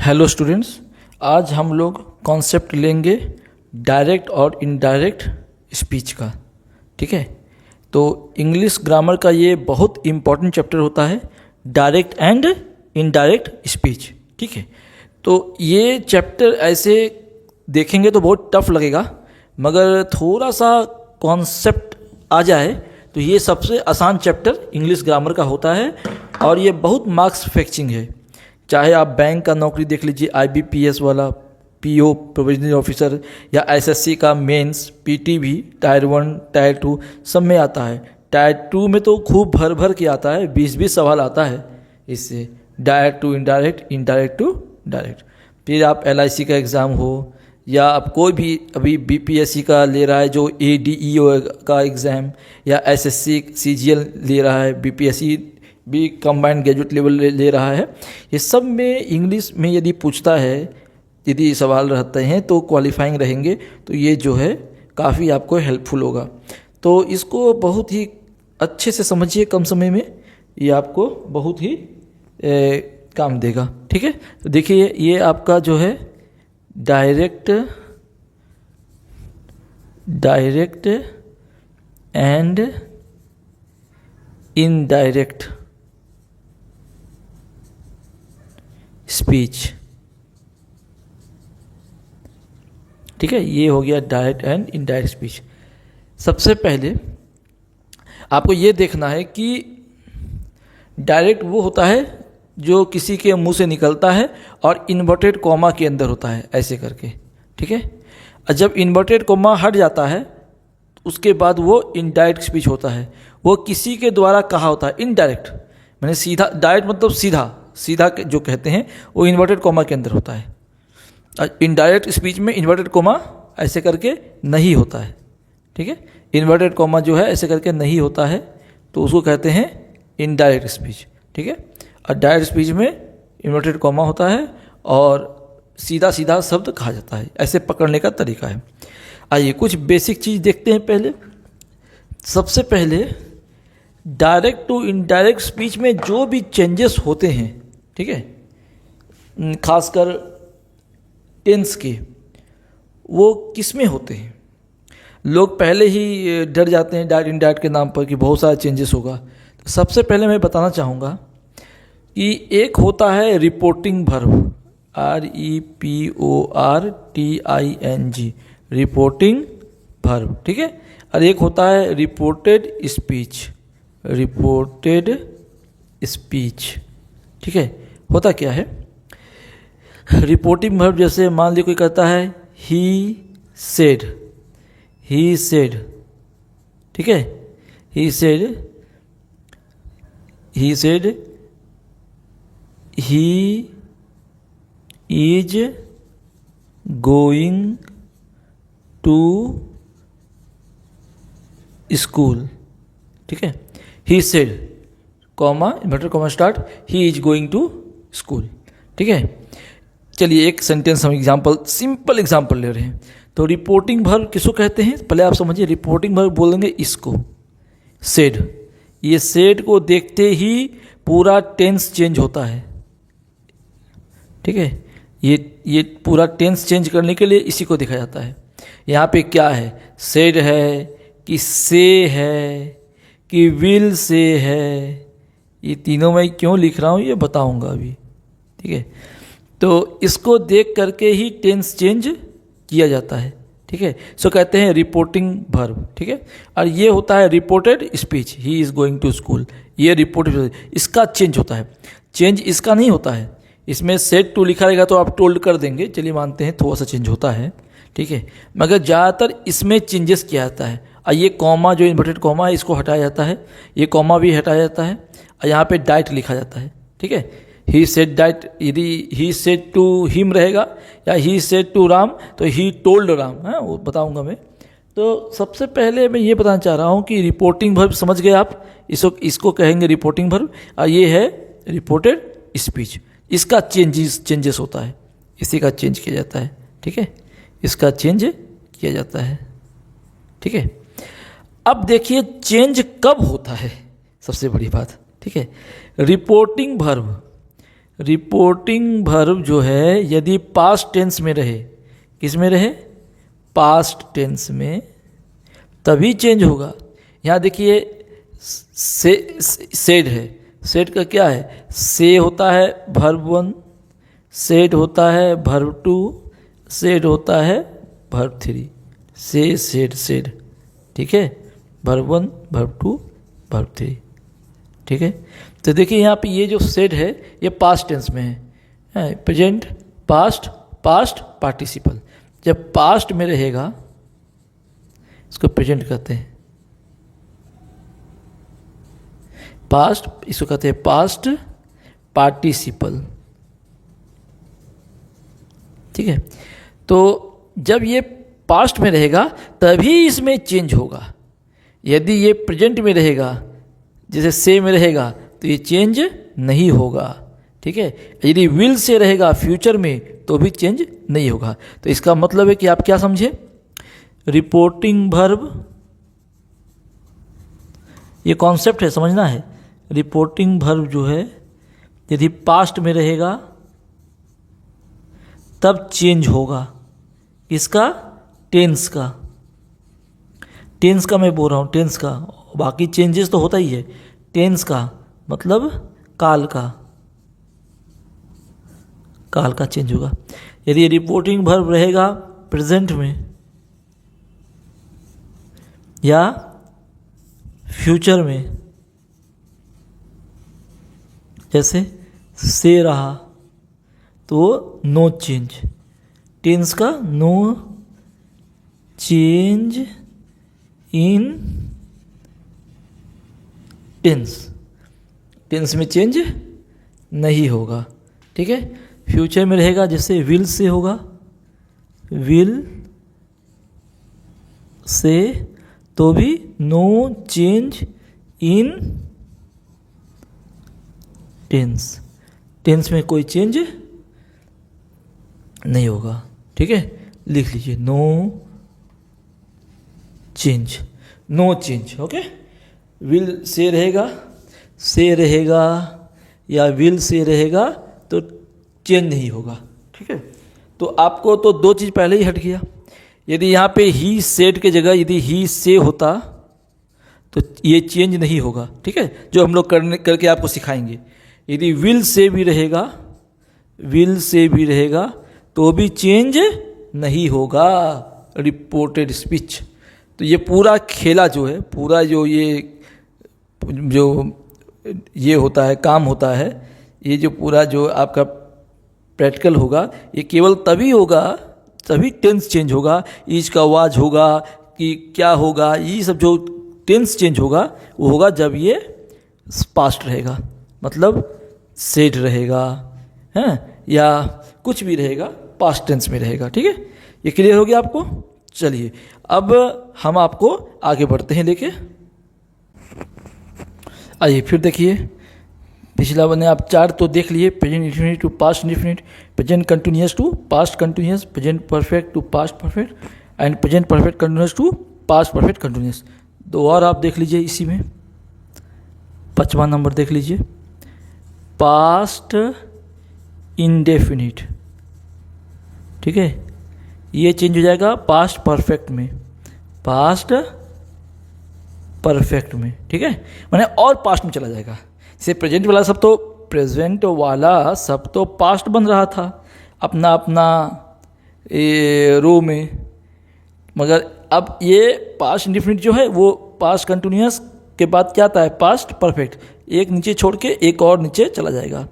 Hello students, आज हम लोग कॉन्सेप्ट लेंगे डायरेक्ट और इनडायरेक्ट स्पीच का। ठीक है, तो इंग्लिश ग्रामर का ये बहुत इम्पॉर्टेंट चैप्टर होता है, डायरेक्ट एंड इनडायरेक्ट स्पीच। ठीक है, तो ये चैप्टर ऐसे देखेंगे तो बहुत टफ लगेगा, मगर थोड़ा सा कॉन्सेप्ट आ जाए तो ये सबसे आसान चैप्टर इंग्लिश ग्रामर का होता है और ये बहुत मार्क्स फैक्चिंग है। चाहे आप बैंक का नौकरी देख लीजिए, IBPS वाला, PO प्रोविजनल ऑफिसर, या SSC का मेंस, PT भी, टायर 1 टायर 2 सब में आता है। टायर 2 में तो खूब भर भर के आता है, 20-20 सवाल आता है इससे, direct to indirect, indirect to direct. फिर आप LIC का एग्ज़ाम हो या आप कोई भी अभी BPSC का ले रहा है जो ADEO का एग्ज़ाम, या SSC CGL ले रहा है, BPSC भी कंबाइंड ग्रेजुएट लेवल ले रहा है, ये सब में इंग्लिश में यदि पूछता है, यदि सवाल रहते हैं तो क्वालिफाइंग रहेंगे, तो ये जो है काफ़ी आपको हेल्पफुल होगा। तो इसको बहुत ही अच्छे से समझिए, कम समय में ये आपको बहुत ही काम देगा। ठीक है, तो देखिए ये आपका जो है डायरेक्ट एंड इनडायरेक्ट स्पीच। ठीक है, ये हो गया डायरेक्ट एंड इनडायरेक्ट स्पीच। सबसे पहले आपको ये देखना है कि डायरेक्ट वो होता है जो किसी के मुंह से निकलता है और इन्वर्टेड कॉमा के अंदर होता है, ऐसे करके। ठीक है, और जब इन्वर्टेड कॉमा हट जाता है उसके बाद वो इनडायरेक्ट स्पीच होता है, वो किसी के द्वारा कहा होता है। इनडायरेक्ट मैंने सीधा, डायरेक्ट मतलब सीधा सीधा जो कहते हैं वो इन्वर्टेड कॉमा के अंदर होता है। इनडायरेक्ट स्पीच में इन्वर्टेड कॉमा ऐसे करके नहीं होता है। ठीक है, इन्वर्टेड कॉमा जो है ऐसे करके नहीं होता है, तो उसको कहते हैं इनडायरेक्ट स्पीच। ठीक है, और डायरेक्ट स्पीच में इन्वर्टेड कॉमा होता है और सीधा सीधा शब्द कहा जाता है। ऐसे पकड़ने का तरीका है। आइए कुछ बेसिक चीज़ देखते हैं। पहले सबसे पहले डायरेक्ट टू इनडायरेक्ट स्पीच में जो भी चेंजेस होते हैं, ठीक है, खासकर टेंस के, वो किस में होते हैं। लोग पहले ही डर जाते हैं डायरेक्ट इनडायरेक्ट के नाम पर कि बहुत सारा चेंजेस होगा। तो सबसे पहले मैं बताना चाहूँगा कि एक होता है reporting verb, REPORTING, reporting verb. ठीक है, और एक होता है रिपोर्टेड स्पीच, रिपोर्टेड स्पीच। ठीक है, होता क्या है, रिपोर्टिंग वर्ब जैसे मान लीजिए कोई कहता है ही सेड, ठीक है, he said he is going to school. ठीक है, he said comma inverted comma start, he is going to school. ठीक है, चलिए एक सेंटेंस हम एग्जाम्पल, सिंपल एग्जाम्पल ले रहे हैं। तो रिपोर्टिंग वर्ब किसको कहते हैं, पहले आप समझिए। रिपोर्टिंग वर्ब बोलेंगे इसको, सेड। ये सेड को देखते ही पूरा टेंस चेंज होता है। ठीक है, ये पूरा टेंस चेंज करने के लिए इसी को देखा जाता है। यहाँ पे क्या है, सेड है कि से है कि विल से है, ये तीनों मैं क्यों लिख रहा हूँ ये बताऊँगा अभी। ठीक है, तो इसको देख करके ही टेंस चेंज किया जाता है। ठीक है, सो कहते हैं रिपोर्टिंग वर्ब। ठीक है, और ये होता है reported speech, he is going to school. ये रिपोर्टेड, इसका चेंज होता है। चेंज इसका नहीं होता है, इसमें सेड टू लिखा रहेगा तो आप टोल्ड कर देंगे, चलिए मानते हैं थोड़ा सा चेंज होता है। ठीक है, मगर ज़्यादातर इसमें चेंजेस किया जाता है। और ये कॉमा जो इन्वर्टेड कॉमा है इसको हटाया जाता है, ये कॉमा भी हटाया जाता है, और यहाँ पे डाइट लिखा जाता है। ठीक है, ही सेड डाइट, यदि ही सेड टू हिम रहेगा या ही सेड टू राम तो ही टोल्ड राम, है वो बताऊंगा मैं। तो सबसे पहले मैं ये बताना चाह रहा हूँ कि रिपोर्टिंग वर्ब समझ गए आप, इसको कहेंगे रिपोर्टिंग वर्ब, और ये है रिपोर्टेड स्पीच। इसका चेंजेस होता है, इसी का चेंज किया जाता है। ठीक है, इसका चेंज किया जाता है। ठीक है, अब देखिए चेंज कब होता है, सबसे बड़ी बात। ठीक है, रिपोर्टिंग वर्ब रिपोर्टिंग वर्ब जो है यदि पास्ट टेंस में रहे, किस में रहे, पास्ट टेंस में, तभी चेंज होगा। यहाँ देखिए सेड है, सेड का क्या है, से होता है वर्ब 1, सेड होता है वर्ब 2, सेड होता है वर्ब 3, से सेड सेड, ठीक है, वर्ब 1 वर्ब 2 वर्ब 3, ठीक है। तो देखिए यहाँ पे ये जो सेड है ये पास्ट टेंस में है, प्रेजेंट पास्ट पास्ट पार्टिसिपल। जब पास्ट में रहेगा इसको प्रेजेंट कहते हैं, पास्ट इसको कहते हैं पास्ट पार्टिसिपल, ठीक है। तो जब ये पास्ट में रहेगा तभी इसमें चेंज होगा। यदि ये प्रेजेंट में रहेगा, जैसे से में रहेगा, तो ये चेंज नहीं होगा, ठीक है। यदि विल से रहेगा फ्यूचर में तो भी चेंज नहीं होगा। तो इसका मतलब है कि आप क्या समझे, रिपोर्टिंग वर्ब, ये कॉन्सेप्ट है, समझना है। रिपोर्टिंग वर्ब जो है यदि पास्ट में रहेगा तब चेंज होगा, किसका, टेंस का, टेंस का मैं बोल रहा हूँ, टेंस का, बाकी चेंजेस तो होता ही है, टेंस का मतलब काल का, काल का चेंज होगा। यदि रिपोर्टिंग वर्ब रहेगा प्रेजेंट में या फ्यूचर में, जैसे से रहा, तो नो चेंज, टेंस का no change in tense, tense में चेंज नहीं होगा, ठीक है। फ्यूचर में रहेगा जैसे विल से होगा, विल से, तो भी no change in tense, tense में कोई चेंज नहीं होगा, ठीक है। लिख लीजिए no change, no change, okay. Will say रहेगा, से रहेगा या विल से रहेगा तो चेंज नहीं होगा, ठीक है। तो आपको तो दो चीज़ पहले ही हट गया। यदि यहाँ पे ही सेड के जगह यदि ही से होता तो ये चेंज नहीं होगा, ठीक है, जो हम लोग करके आपको सिखाएंगे। यदि विल से भी रहेगा, विल से भी रहेगा तो भी चेंज नहीं होगा, रिपोर्टेड स्पीच। तो ये पूरा खेला जो है, पूरा जो ये होता है, काम होता है, ये जो पूरा जो आपका प्रैक्टिकल होगा, ये केवल तभी होगा, तभी टेंस चेंज होगा, ईज का वाज होगा कि क्या होगा, ये सब जो टेंस चेंज होगा वो होगा जब ये पास्ट रहेगा, मतलब सेड रहेगा, हैं, या कुछ भी रहेगा पास्ट टेंस में रहेगा, ठीक है। ये क्लियर हो गया आपको। चलिए अब हम आपको आगे बढ़ते हैं लेके, आइए फिर देखिए पिछला बने आप चार तो देख लिए, present indefinite to past indefinite, present continuous to past continuous, present perfect to past perfect and present perfect continuous to past perfect continuous. दो और आप देख लीजिए इसी में, 5वां नंबर देख लीजिए, पास्ट इंडेफिनिट, ठीक है, ये चेंज हो जाएगा पास्ट परफेक्ट में, पास्ट परफेक्ट में, ठीक है, माने और पास्ट में चला जाएगा। जैसे प्रेजेंट वाला सब तो, प्रेजेंट वाला सब तो पास्ट बन रहा था अपना अपना रो में, मगर अब ये पास्ट इंडेफिनिट जो है वो पास्ट कंटिन्यूअस के बाद क्या आता है, पास्ट परफेक्ट, एक नीचे छोड़ के एक और नीचे चला जाएगा,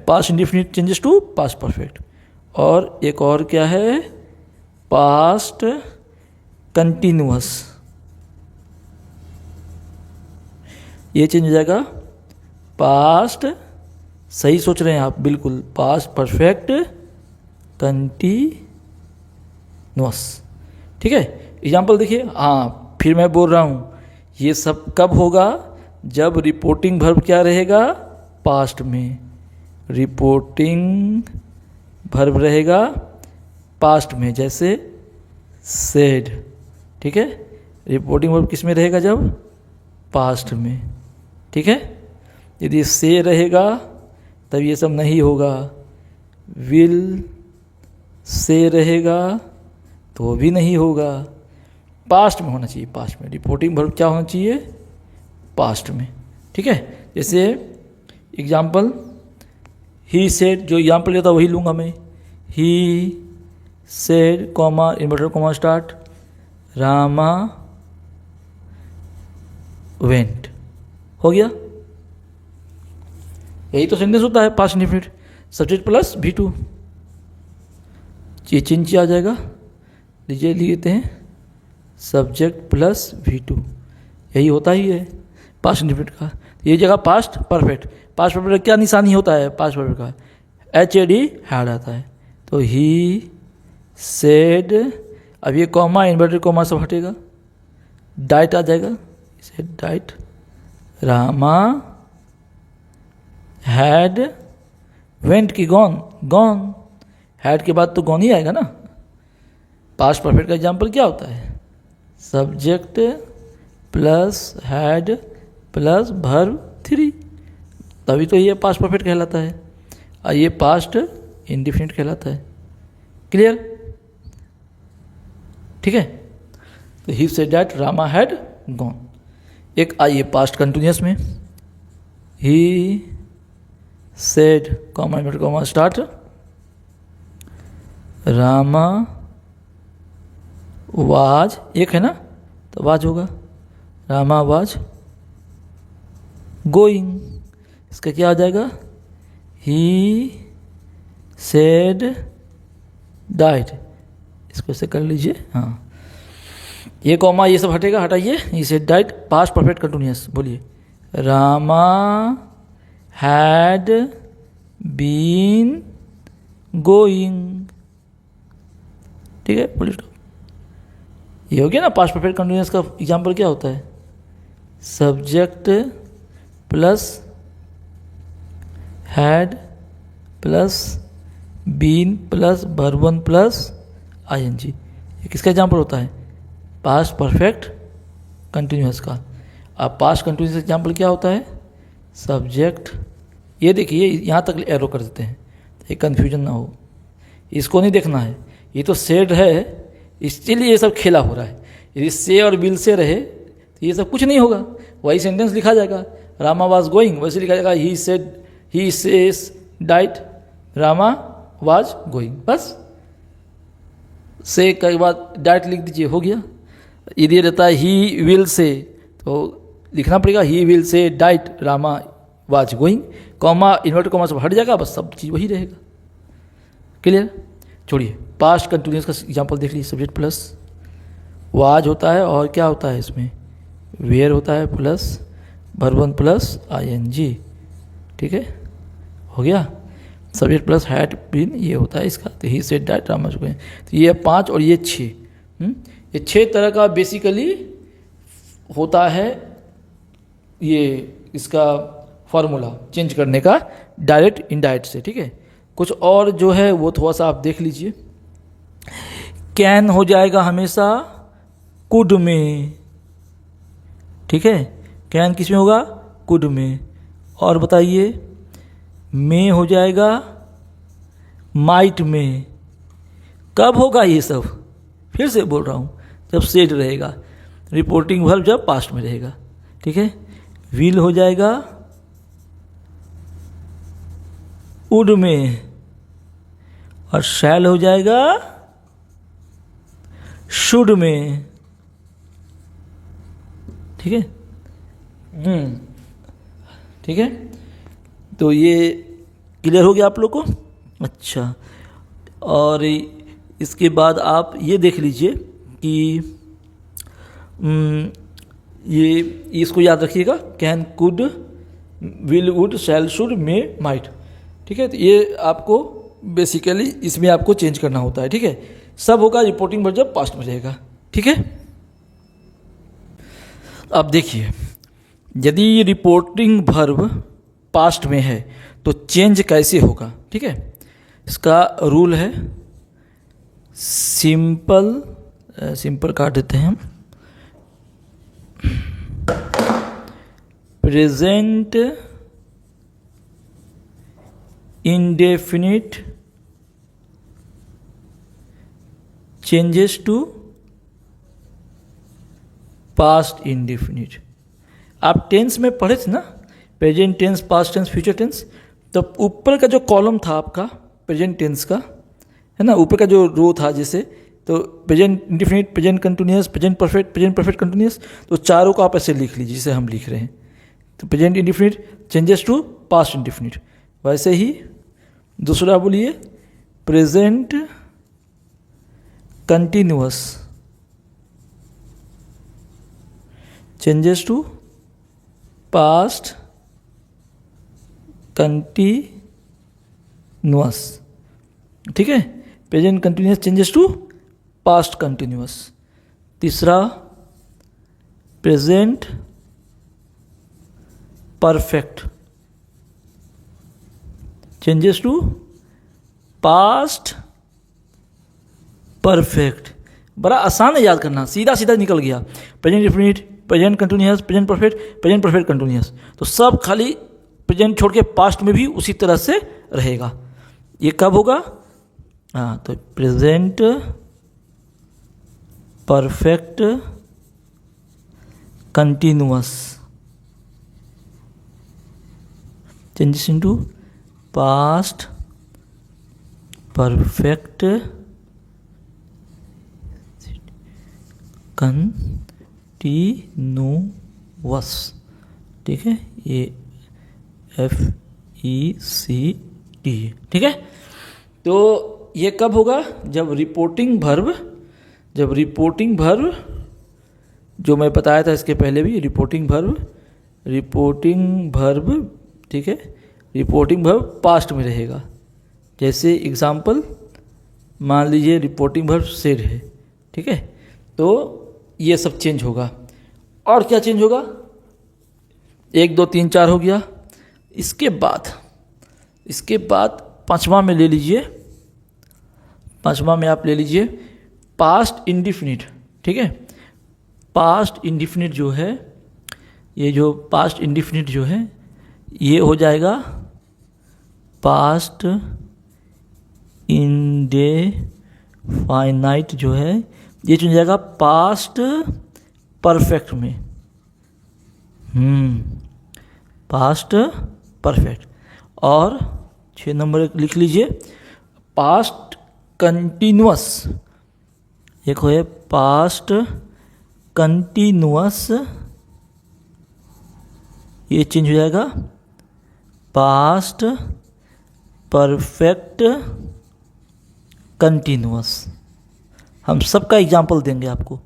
past indefinite changes to past perfect. और एक और क्या है, पास्ट कंटिन्यूअस, ये चेंज हो जाएगा पास्ट, सही सोच रहे हैं आप बिल्कुल, पास्ट परफेक्ट कंटिन्यूअस, ठीक है। एग्जाम्पल देखिए, हाँ फिर मैं बोल रहा हूँ, ये सब कब होगा, जब रिपोर्टिंग वर्ब क्या रहेगा, पास्ट में, रिपोर्टिंग वर्ब रहेगा पास्ट में, जैसे सेड, ठीक है। रिपोर्टिंग वर्ब किस में रहेगा, जब पास्ट में, ठीक है। यदि से रहेगा तब ये सब नहीं होगा। विल से रहेगा तो भी नहीं होगा। पास्ट में होना चाहिए, पास्ट में। रिपोर्टिंग वर्ब क्या होना चाहिए? पास्ट में, ठीक है। जैसे एग्जाम्पल, ही सेड, जो एग्जाम्पल लेता वही लूँगा मैं। ही said comma inverter comma start, Rama went. हो गया। यही तो सेंटेंस होता है past indefinite. Subject plus V2, ये चिंची आ जाएगा। लीजिए लिख लेते हैं, सब्जेक्ट प्लस V2, यही होता ही है पास्ट इंडेफिनिट का। ये जगह पास्ट परफेक्ट। पास्ट परफेक्ट क्या निशानी होता है पास्ट परफेक्ट का? HAD हैड आता है। तो ही सेड, अब ये कॉमा इन्वर्टेड कॉमा सब हटेगा, डाइट आ जाएगा। Said that, Rama had went की गॉन, गॉन। हैड के बाद तो गॉन ही आएगा ना। पास्ट परफेक्ट का एग्जाम्पल क्या होता है? Subject plus had plus verb 3, तभी तो ये पास्ट परफेक्ट कहलाता है, और ये पास्ट इंडिफिनिट कहलाता है। क्लियर? ठीक है। तो he said that Rama had gone. एक आइए पास्ट कंटिन्यूअस में, he said comma inverted comma start, Rama was, एक है ना तो वाज होगा, रामा वाज गोइंग। इसका क्या आ जाएगा? ही सेड डाइट। इसको ऐसे कर लीजिए, हाँ। ये कॉमा ये सब हटेगा, हटाइए। He said that, past perfect continuous, बोलिए। Rama had been going. ठीक है, बोलिए। ये हो गया ना पास्ट परफेक्ट कंटिन्यूअस का एग्जाम्पल क्या होता है? Subject plus had plus been plus verb 1 plus ING। ये किसका एग्जाम्पल होता है? पास्ट परफेक्ट कंटिन्यूअस का। अब पास्ट कंटिन्यूअस एग्जाम्पल क्या होता है? सब्जेक्ट, ये देखिए यहाँ तक एरो कर देते हैं, ये कन्फ्यूजन ना हो, इसको नहीं देखना है। ये तो सेड है, इसलिए ये सब खेला हो रहा है। यदि से और विल से रहे तो ये सब कुछ नहीं होगा, वही सेंटेंस लिखा जाएगा। रामा वाज गोइंग, वैसे लिखा जाएगा ही said, he says diet, Rama was going. बस से के बाद डाइट लिख दीजिए, हो गया। यदि रहता है ही विल से, तो लिखना पड़ेगा ही विल से diet, Rama was going, comma inverted comma सब हट जाएगा, बस सब चीज़ वही रहेगा। क्लियर? छोड़िए, पास्ट कंटिन्यूअस का एग्जांपल देख लीजिए। सब्जेक्ट प्लस वाज होता है, और क्या होता है इसमें? वेयर होता है प्लस वर्ब 1 प्लस ING। ठीक है, हो गया। सब्जेक्ट प्लस हैड बीन, ये होता है इसका। तो he said that Rama was going. तो ये 5 और ये 6, ये 6 तरह का बेसिकली होता है ये इसका फॉर्मूला चेंज करने का, डायरेक्ट इनडायरेक्ट से। ठीक है, कुछ और जो है वो थोड़ा सा आप देख लीजिए। कैन हो जाएगा हमेशा कुड में, ठीक है। कैन किस में होगा? कुड में। और बताइए, में हो जाएगा माइट में। कब होगा ये सब? फिर से बोल रहा हूँ, जब सेड रहेगा। रिपोर्टिंग वर्ब जब पास्ट में रहेगा, ठीक है। विल हो जाएगा वुड में, और शैल हो जाएगा शुड में। ठीक है, ठीक है। तो ये क्लियर हो गया आप लोग को? अच्छा, और इसके बाद आप ये देख लीजिए कि ये इसको याद रखिएगा, can could will would shall should may might. ठीक है, तो ये आपको बेसिकली इसमें आपको चेंज करना होता है। ठीक है, सब होगा रिपोर्टिंग वर्ब जब पास्ट में रहेगा। ठीक है, अब देखिए, यदि रिपोर्टिंग वर्ब पास्ट में है तो चेंज कैसे होगा? ठीक है, इसका रूल है सिंपल काट देते हैं हम। Present indefinite changes to past indefinite. आप टेंस में पढ़े थे ना, present tense, past tense, future tense. तो ऊपर का जो कॉलम था आपका प्रेजेंट टेंस का, है ना, ऊपर का जो रो था जैसे, तो present indefinite, present continuous, present perfect continuous, तो चारों को आप ऐसे लिख लीजिए जिसे हम लिख रहे हैं। तो present indefinite changes to past indefinite. वैसे ही दूसरा बोलिए, present continuous changes to past continuous. ठीक है, present continuous changes to past continuous. तीसरा, present perfect changes to past perfect. बड़ा आसान है याद करना, सीधा सीधा निकल गया। Present indefinite, present continuous, present perfect continuous, तो सब खाली प्रेजेंट छोड़ के पास्ट में भी उसी तरह से रहेगा। ये कब होगा? हाँ, तो present perfect continuous changes into past perfect continuous. ठीक है, ये FECT। ठीक है, तो ये कब होगा? जब रिपोर्टिंग वर्ब जो मैं बताया था इसके पहले भी, रिपोर्टिंग वर्ब, ठीक है, रिपोर्टिंग वर्ब पास्ट में रहेगा। जैसे एग्जाम्पल मान लीजिए रिपोर्टिंग वर्ब सेड है। ठीक है, तो ये सब चेंज होगा। और क्या चेंज होगा? 1 2 3 4 हो गया। इसके बाद पांचवा में ले लीजिए, पांचवा में आप ले लीजिए पास्ट इंडिफिनिट। ठीक है, पास्ट इंडिफिनिट जो है, ये जो पास्ट इंडिफिनिट जो है, ये हो जाएगा पास्ट इंडेफाइनाइट जो है, ये चुन जाएगा पास्ट परफेक्ट में। Past perfect. और 6 नंबर लिख लीजिए पास्ट कंटिन्यूअस। एक है पास्ट कंटिन्यूअस, ये चेंज हो जाएगा पास्ट परफेक्ट कंटिन्यूअस। हम सबका एग्जाम्पल देंगे आपको।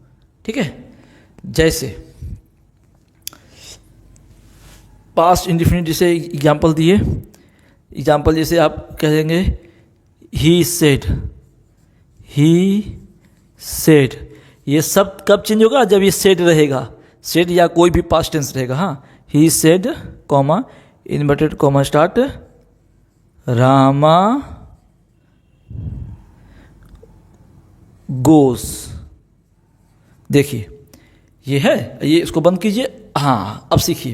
ठीक है, जैसे पास्ट इंडेफिनिट जैसे एग्जाम्पल दिए, एग्जाम्पल जैसे आप कहेंगे ही सेड, ये सब कब चेंज होगा? जब ये सेड रहेगा, सेड या कोई भी पास्ट टेंस रहेगा। हाँ, he said comma inverted comma start Rama goes. देखिए ये है, ये इसको बंद कीजिए। हाँ, अब सीखिए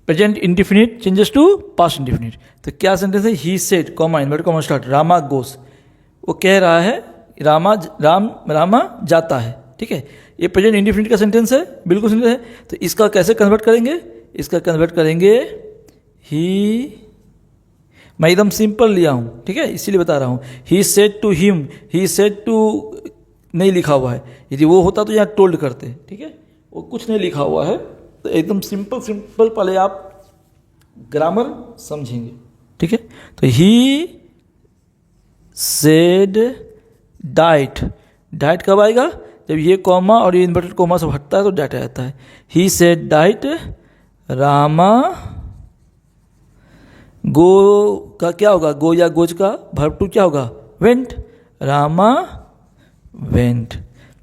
present indefinite changes to past indefinite. तो क्या सेंटेंस है? He said comma inverted comma start Rama goes. वो कह रहा है रामा जाता है। ठीक है, ये प्रेजेंट इंडेफिनिट का सेंटेंस है, बिल्कुल सेंटेंस है। तो इसका कैसे कन्वर्ट करेंगे? इसका कन्वर्ट करेंगे ही, मैं एकदम सिंपल लिया हूँ। ठीक है, इसीलिए बता रहा हूँ। He said to him, he said to नहीं लिखा हुआ है। यदि वो होता तो यहाँ टोल्ड करते। ठीक है, वो कुछ नहीं लिखा हुआ है, तो एकदम सिंपल पहले आप ग्रामर समझेंगे। ठीक है, तो ही सेड डाइट। डाइट कब आएगा? जब ये कॉमा और ये इन्वर्टेड कॉमा सब हटता है तो डाइट आता है। ही सेड डाइट रामा गो का क्या होगा? गो या गोज का वर्ब टू क्या होगा? वेंट। रामा वेंट।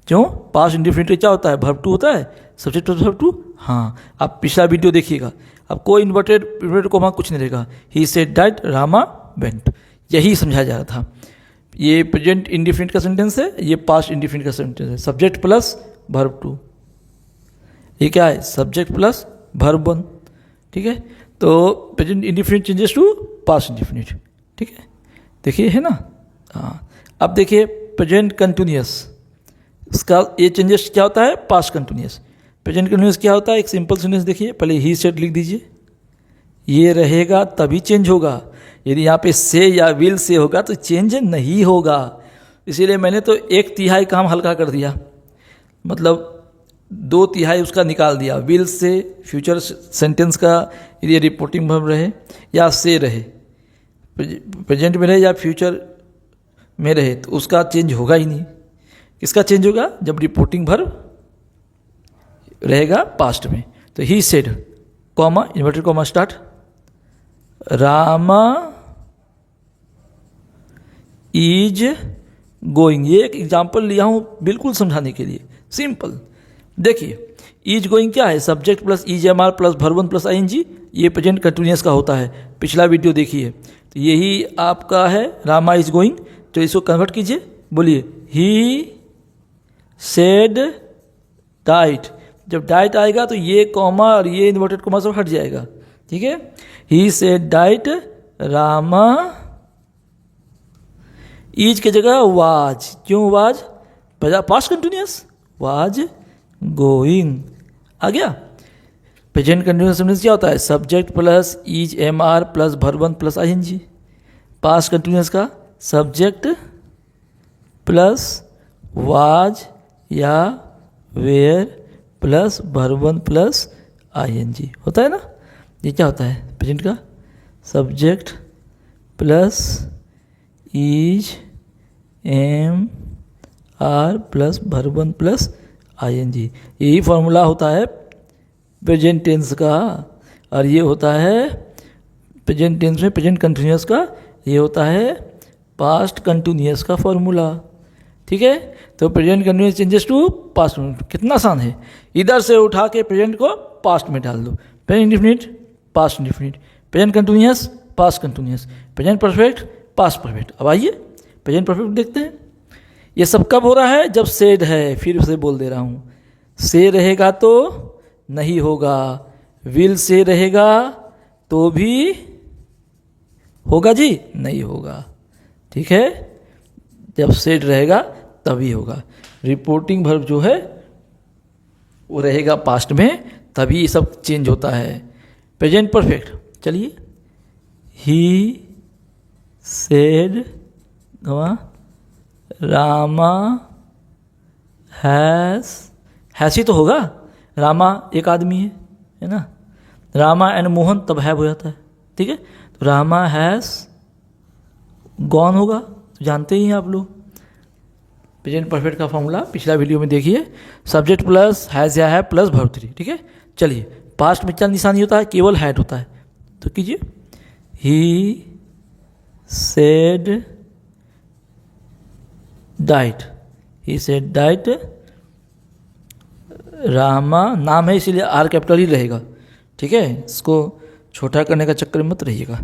क्यों? पास्ट इंडेफिनिट क्या होता है? वर्ब टू होता है, सब्जेक्ट प्लस वर्ब टू। हाँ, आप पिछला वीडियो देखिएगा, अब कोई इन्वर्टेड कोमा कुछ नहीं रहेगा। ही सेड डाइट रामा वेंट, यही समझाया जा रहा था। ये प्रेजेंट इंडेफिनिट का सेंटेंस है, ये पास्ट इंडेफिनिट का सेंटेंस है। सब्जेक्ट प्लस वर्ब टू, ये क्या है? Subject plus verb one. ठीक है, तो present indefinite changes to past indefinite. ठीक है, देखिए है ना। हाँ, अब देखिए प्रेजेंट कंटिन्यूअस, इसका ये चेंजेस क्या होता है, पास्ट कंटिन्यूअस। प्रेजेंट कंटिन्यूअस क्या होता है, एक सिंपल सेंटेंस देखिए, पहले ही सेड लिख दीजिए, ये रहेगा तभी चेंज होगा। यदि यहाँ पे से या विल से होगा तो चेंज नहीं होगा। इसीलिए मैंने तो 1/3 काम हल्का कर दिया, मतलब 2/3 उसका निकाल दिया। विल से फ्यूचर सेंटेंस का यदि रिपोर्टिंग वर्ब रहे या से रहे, प्रेजेंट में रहे या फ्यूचर में रहे, तो उसका चेंज होगा ही नहीं। किसका चेंज होगा, जब रिपोर्टिंग वर्ब रहेगा पास्ट में। तो he said comma inverted comma start, Rama is going. ये एक एग्जाम्पल लिया हूं बिल्कुल समझाने के लिए, सिंपल। देखिए इज गोइंग क्या है, subject plus is am are plus verb 1 plus ING, ये प्रेजेंट कंटिन्यूअस का होता है। पिछला वीडियो देखिए, तो यही आपका है रामा इज गोइंग। तो इसको कन्वर्ट कीजिए, बोलिए ही सेड डाइट। जब डाइट आएगा तो ये कॉमा और ये इन्वर्टेड कॉमा सब हट जाएगा, ठीक है। He said that Rama is की जगह वाज, क्यों was, past continuous, was going आ गया। प्रेजेंट कंटिन्यूअस सेंटेंस क्या होता है, subject plus is am are plus verb 1 plus ING. Past continuous का सब्जेक्ट प्लस वाज या were plus verb 1 plus ING होता है ना। ये क्या होता है प्रेजेंट का, subject plus is am are plus verb 1 plus ING. यही फॉर्मूला होता है प्रेजेंट टेंस का, और ये होता है प्रेजेंट टेंस में प्रेजेंट कंटिन्यूअस का, ये होता है पास्ट कंटिन्यूअस का फॉर्मूला, ठीक है। तो present continuous changes to past में, कितना आसान है, इधर से उठा के प्रेजेंट को पास्ट में डाल दो। Present indefinite past indefinite, present continuous past continuous, present perfect past perfect. अब आइए प्रेजेंट परफेक्ट देखते हैं। ये सब कब हो रहा है, जब सेड है। फिर से बोल दे रहा हूँ, से रहेगा तो नहीं होगा, विल से रहेगा तो भी होगा जी, नहीं होगा, ठीक है। जब सेड रहेगा तभी होगा। रिपोर्टिंग वर्ब जो है वो रहेगा पास्ट में, तभी ये सब चेंज होता है। प्रेजेंट परफेक्ट, चलिए he said Rama has he तो होगा, रामा एक आदमी है ना, रामा एंड मोहन तब हैव हो जाता है, ठीक है। तो रामा हैज गॉन होगा, तो जानते ही हैं आप लोग। प्रेजेंट परफेक्ट का फॉर्मूला पिछला वीडियो में देखिए, सब्जेक्ट प्लस हैज या है प्लस वर्ब 3, ठीक है। चलिए पास्ट में क्या निशानी होता है, केवल हैड होता है, तो कीजिए ही said that, he said that Rama, नाम है इसीलिए आर कैपिटल ही रहेगा, ठीक है। इसको छोटा करने का चक्कर में मत रहिएगा।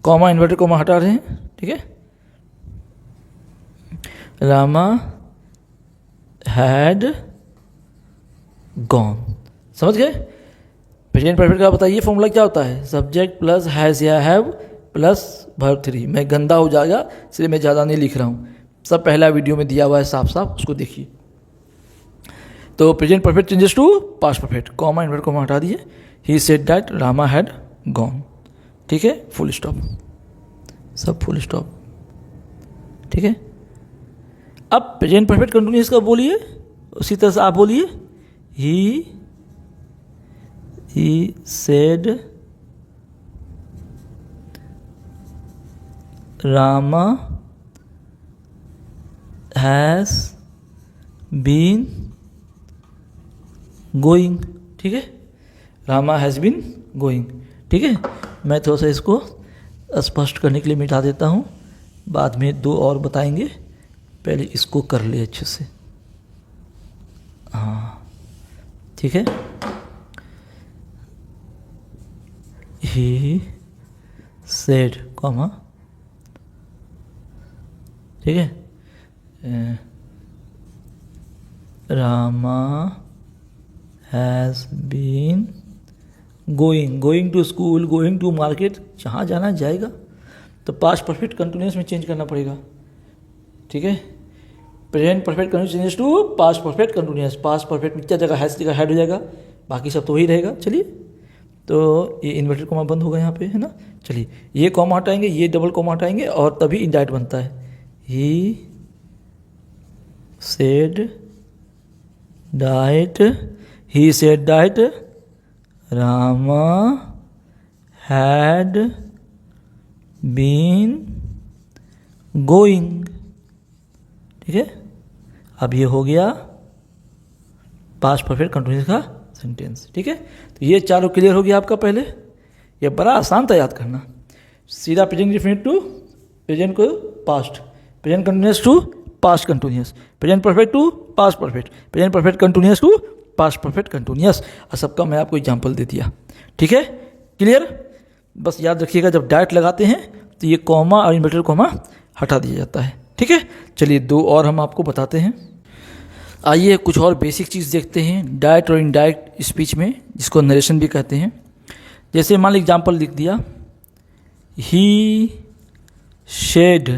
कॉमा इन्वर्टेड कॉमा हटा रहे हैं, ठीक है। रामा हैड गॉन, समझ गए। प्रेजेंट परफेक्ट का बताइए फॉर्मूला क्या होता है, सब्जेक्ट प्लस हैज या हैव प्लस वर्ब 3। मैं गंदा हो जाएगा इसलिए मैं ज़्यादा नहीं लिख रहा हूँ, सब पहला वीडियो में दिया हुआ है साफ साफ, उसको देखिए। तो present perfect changes to past perfect, comma inverted comma हटा दिए, he said that Rama had gone, ठीक है। फुल स्टॉप, सब फुल स्टॉप, ठीक है। अब प्रेजेंट परफेक्ट कंटिन्यूअस का बोलिए, उसी तरह से आप बोलिए, he said Rama has been going, ठीक है। रामा हैज़ बीन गोइंग, ठीक है। मैं थोड़ा सा इसको स्पष्ट करने के लिए मिटा देता हूँ, बाद में दो और बताएंगे, पहले इसको कर ले अच्छे से, हाँ ठीक है। ही सेड कॉमा, ठीक है, Rama has been going to school, going to market, जहाँ जाना जाएगा। तो पास्ट परफेक्ट कंटिन्यूअस में चेंज करना पड़ेगा, ठीक है। Present perfect continuous changes to past perfect continuous. Past perfect में क्या जगह है, जगह हेड हो जाएगा, बाकी सब तो वही रहेगा। चलिए, तो ये इन्वर्टेड कॉमा बंद होगा यहाँ पे, है ना। चलिए, ये कॉमा हटाएंगे, ये डबल कॉमा हटाएंगे और तभी इंडाइट बनता है। He said that, he said that Rama had been going, ठीक है। अब ये हो गया पास्ट परफेक्ट कंटिन्यूअस का सेंटेंस, ठीक है। तो ये चारों क्लियर हो गया आपका। पहले ये बड़ा आसान था याद करना, सीधा प्रेजेंट इंडेफिनिट टू प्रेजेंट को past, present continuous to past continuous, present perfect to past perfect, present perfect continuous to past perfect continuous. और सबका मैं आपको एग्जांपल दे दिया, ठीक है। क्लियर, बस याद रखिएगा जब डाइट लगाते हैं तो ये कॉमा और इन्वर्टेड कॉमा हटा दिया जाता है, ठीक है। चलिए, दो और हम आपको बताते हैं। आइए कुछ और बेसिक चीज़ देखते हैं डायरेक्ट और इनडायरेक्ट स्पीच में, जिसको नरेशन भी कहते हैं। जैसे मान लीजिए एग्जाम्पल लिख दिया, ही शेड,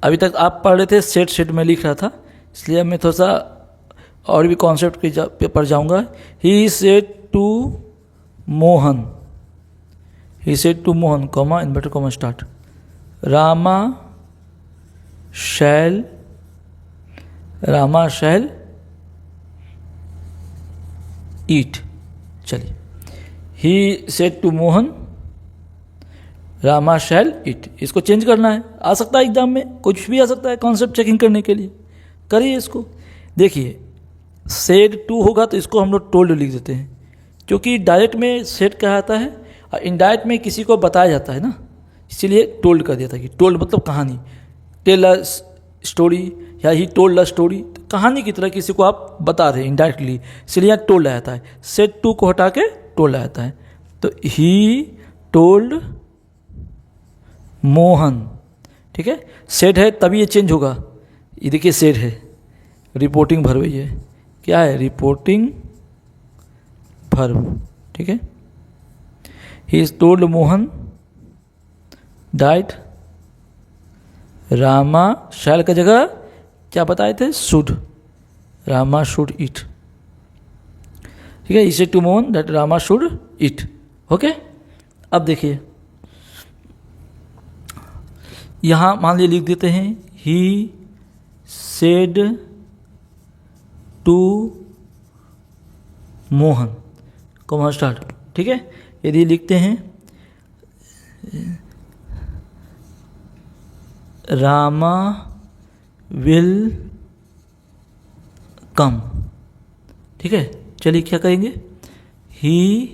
अभी तक आप पढ़ रहे थे सेड, शेड में लिख रहा था, इसलिए मैं थोड़ा सा और भी कॉन्सेप्ट के पर जाऊंगा। He said to Mohan, he said to Mohan, comma inverted comma start, Rama shall eat. चलिए, he said to Mohan Rama shall eat, इसको चेंज करना है। आ सकता है एग्जाम में, कुछ भी आ सकता है कॉन्सेप्ट चेकिंग करने के लिए, करिए इसको। देखिए, सेड टू होगा तो इसको हम लोग टोल्ड लिख देते हैं, क्योंकि डायरेक्ट में सेड कहा जाता है और इनडायरेक्ट में किसी को बताया जाता है ना, इसीलिए टोल्ड कर दिया था। कि टोल्ड मतलब कहानी, टेल अ स्टोरी या ही टोल्ड अ स्टोरी, कहानी की तरह किसी को आप बता रहे हैं इनडायरेक्टली, इसलिए यहाँ टोल्ड आता है। सेड टू को हटा के टोल्ड आता है, तो ही टोल्ड मोहन, ठीक है। सेड है तभी ये चेंज होगा, ये देखिए सेड है, रिपोर्टिंग वर्ब है, ये क्या है, रिपोर्टिंग वर्ब, ठीक है। He is told Mohan that Rama, shall का जगह क्या बताए थे, शुड, रामा शुड ईट, ठीक है। इसे to Mohan that Rama should eat, okay. अब देखिए यहाँ मान लीजिए लिख देते हैं, he said to Mohan, comma start, ठीक है। यदि लिखते हैं रामा विल कम, ठीक है। चलिए क्या करेंगे, ही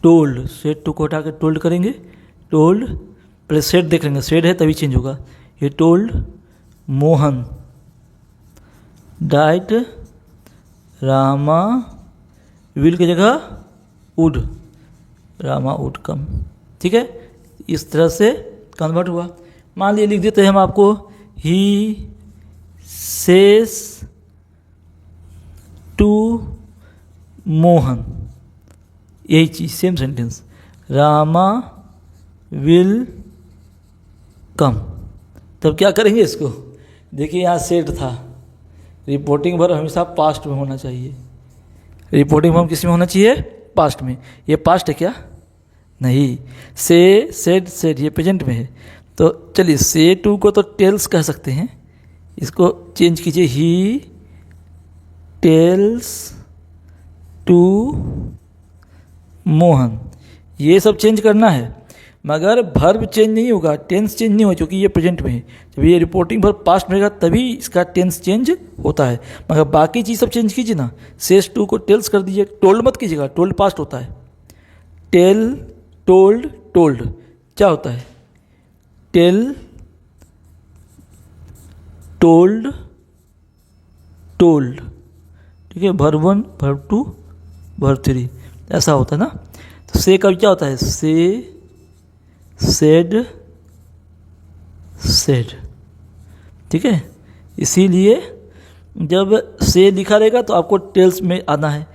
टोल्ड, सेड टू को हटा के टोल्ड करेंगे, टोल्ड पहले सेड देख लेंगे, सेड है तभी चेंज होगा। He told Mohan that Rama will की जगह वुड, रामा वुड कम, ठीक है। इस तरह से कन्वर्ट हुआ। मान लीजिए लिख देते हैं हम आपको, ही सेस टू मोहन, यही चीज same sentence, Rama will come. तब क्या करेंगे इसको, देखिए यहाँ सेड था, रिपोर्टिंग वर्ब हमेशा पास्ट में होना चाहिए, रिपोर्टिंग वर्ब किस में होना चाहिए, पास्ट में। ये पास्ट है क्या, नहीं, से सेड सेड ये प्रेजेंट में है। तो चलिए से टू को तो टेल्स कह सकते हैं, इसको चेंज कीजिए, ही टेल्स टू मोहन, ये सब चेंज करना है, मगर वर्ब चेंज नहीं होगा, टेंस चेंज नहीं होगा, क्योंकि ये प्रेजेंट में है। जब ये रिपोर्टिंग वर्ब पास्ट में रहेगा तभी इसका टेंस चेंज होता है, मगर बाकी चीज़ सब चेंज कीजिए ना। सेस टू को टेल्स कर दीजिए, टोल्ड मत कीजिएगा, टोल्ड पास्ट होता है। टेल टोल्ड टोल्ड क्या होता है, टेल टोल्ड टोल्ड, ठीक है। Verb one verb two verb three ऐसा होता है ना। तो से का क्या होता है, से सेड सेड, ठीक है। इसीलिए जब से लिखा रहेगा तो आपको टेल्स में आना है,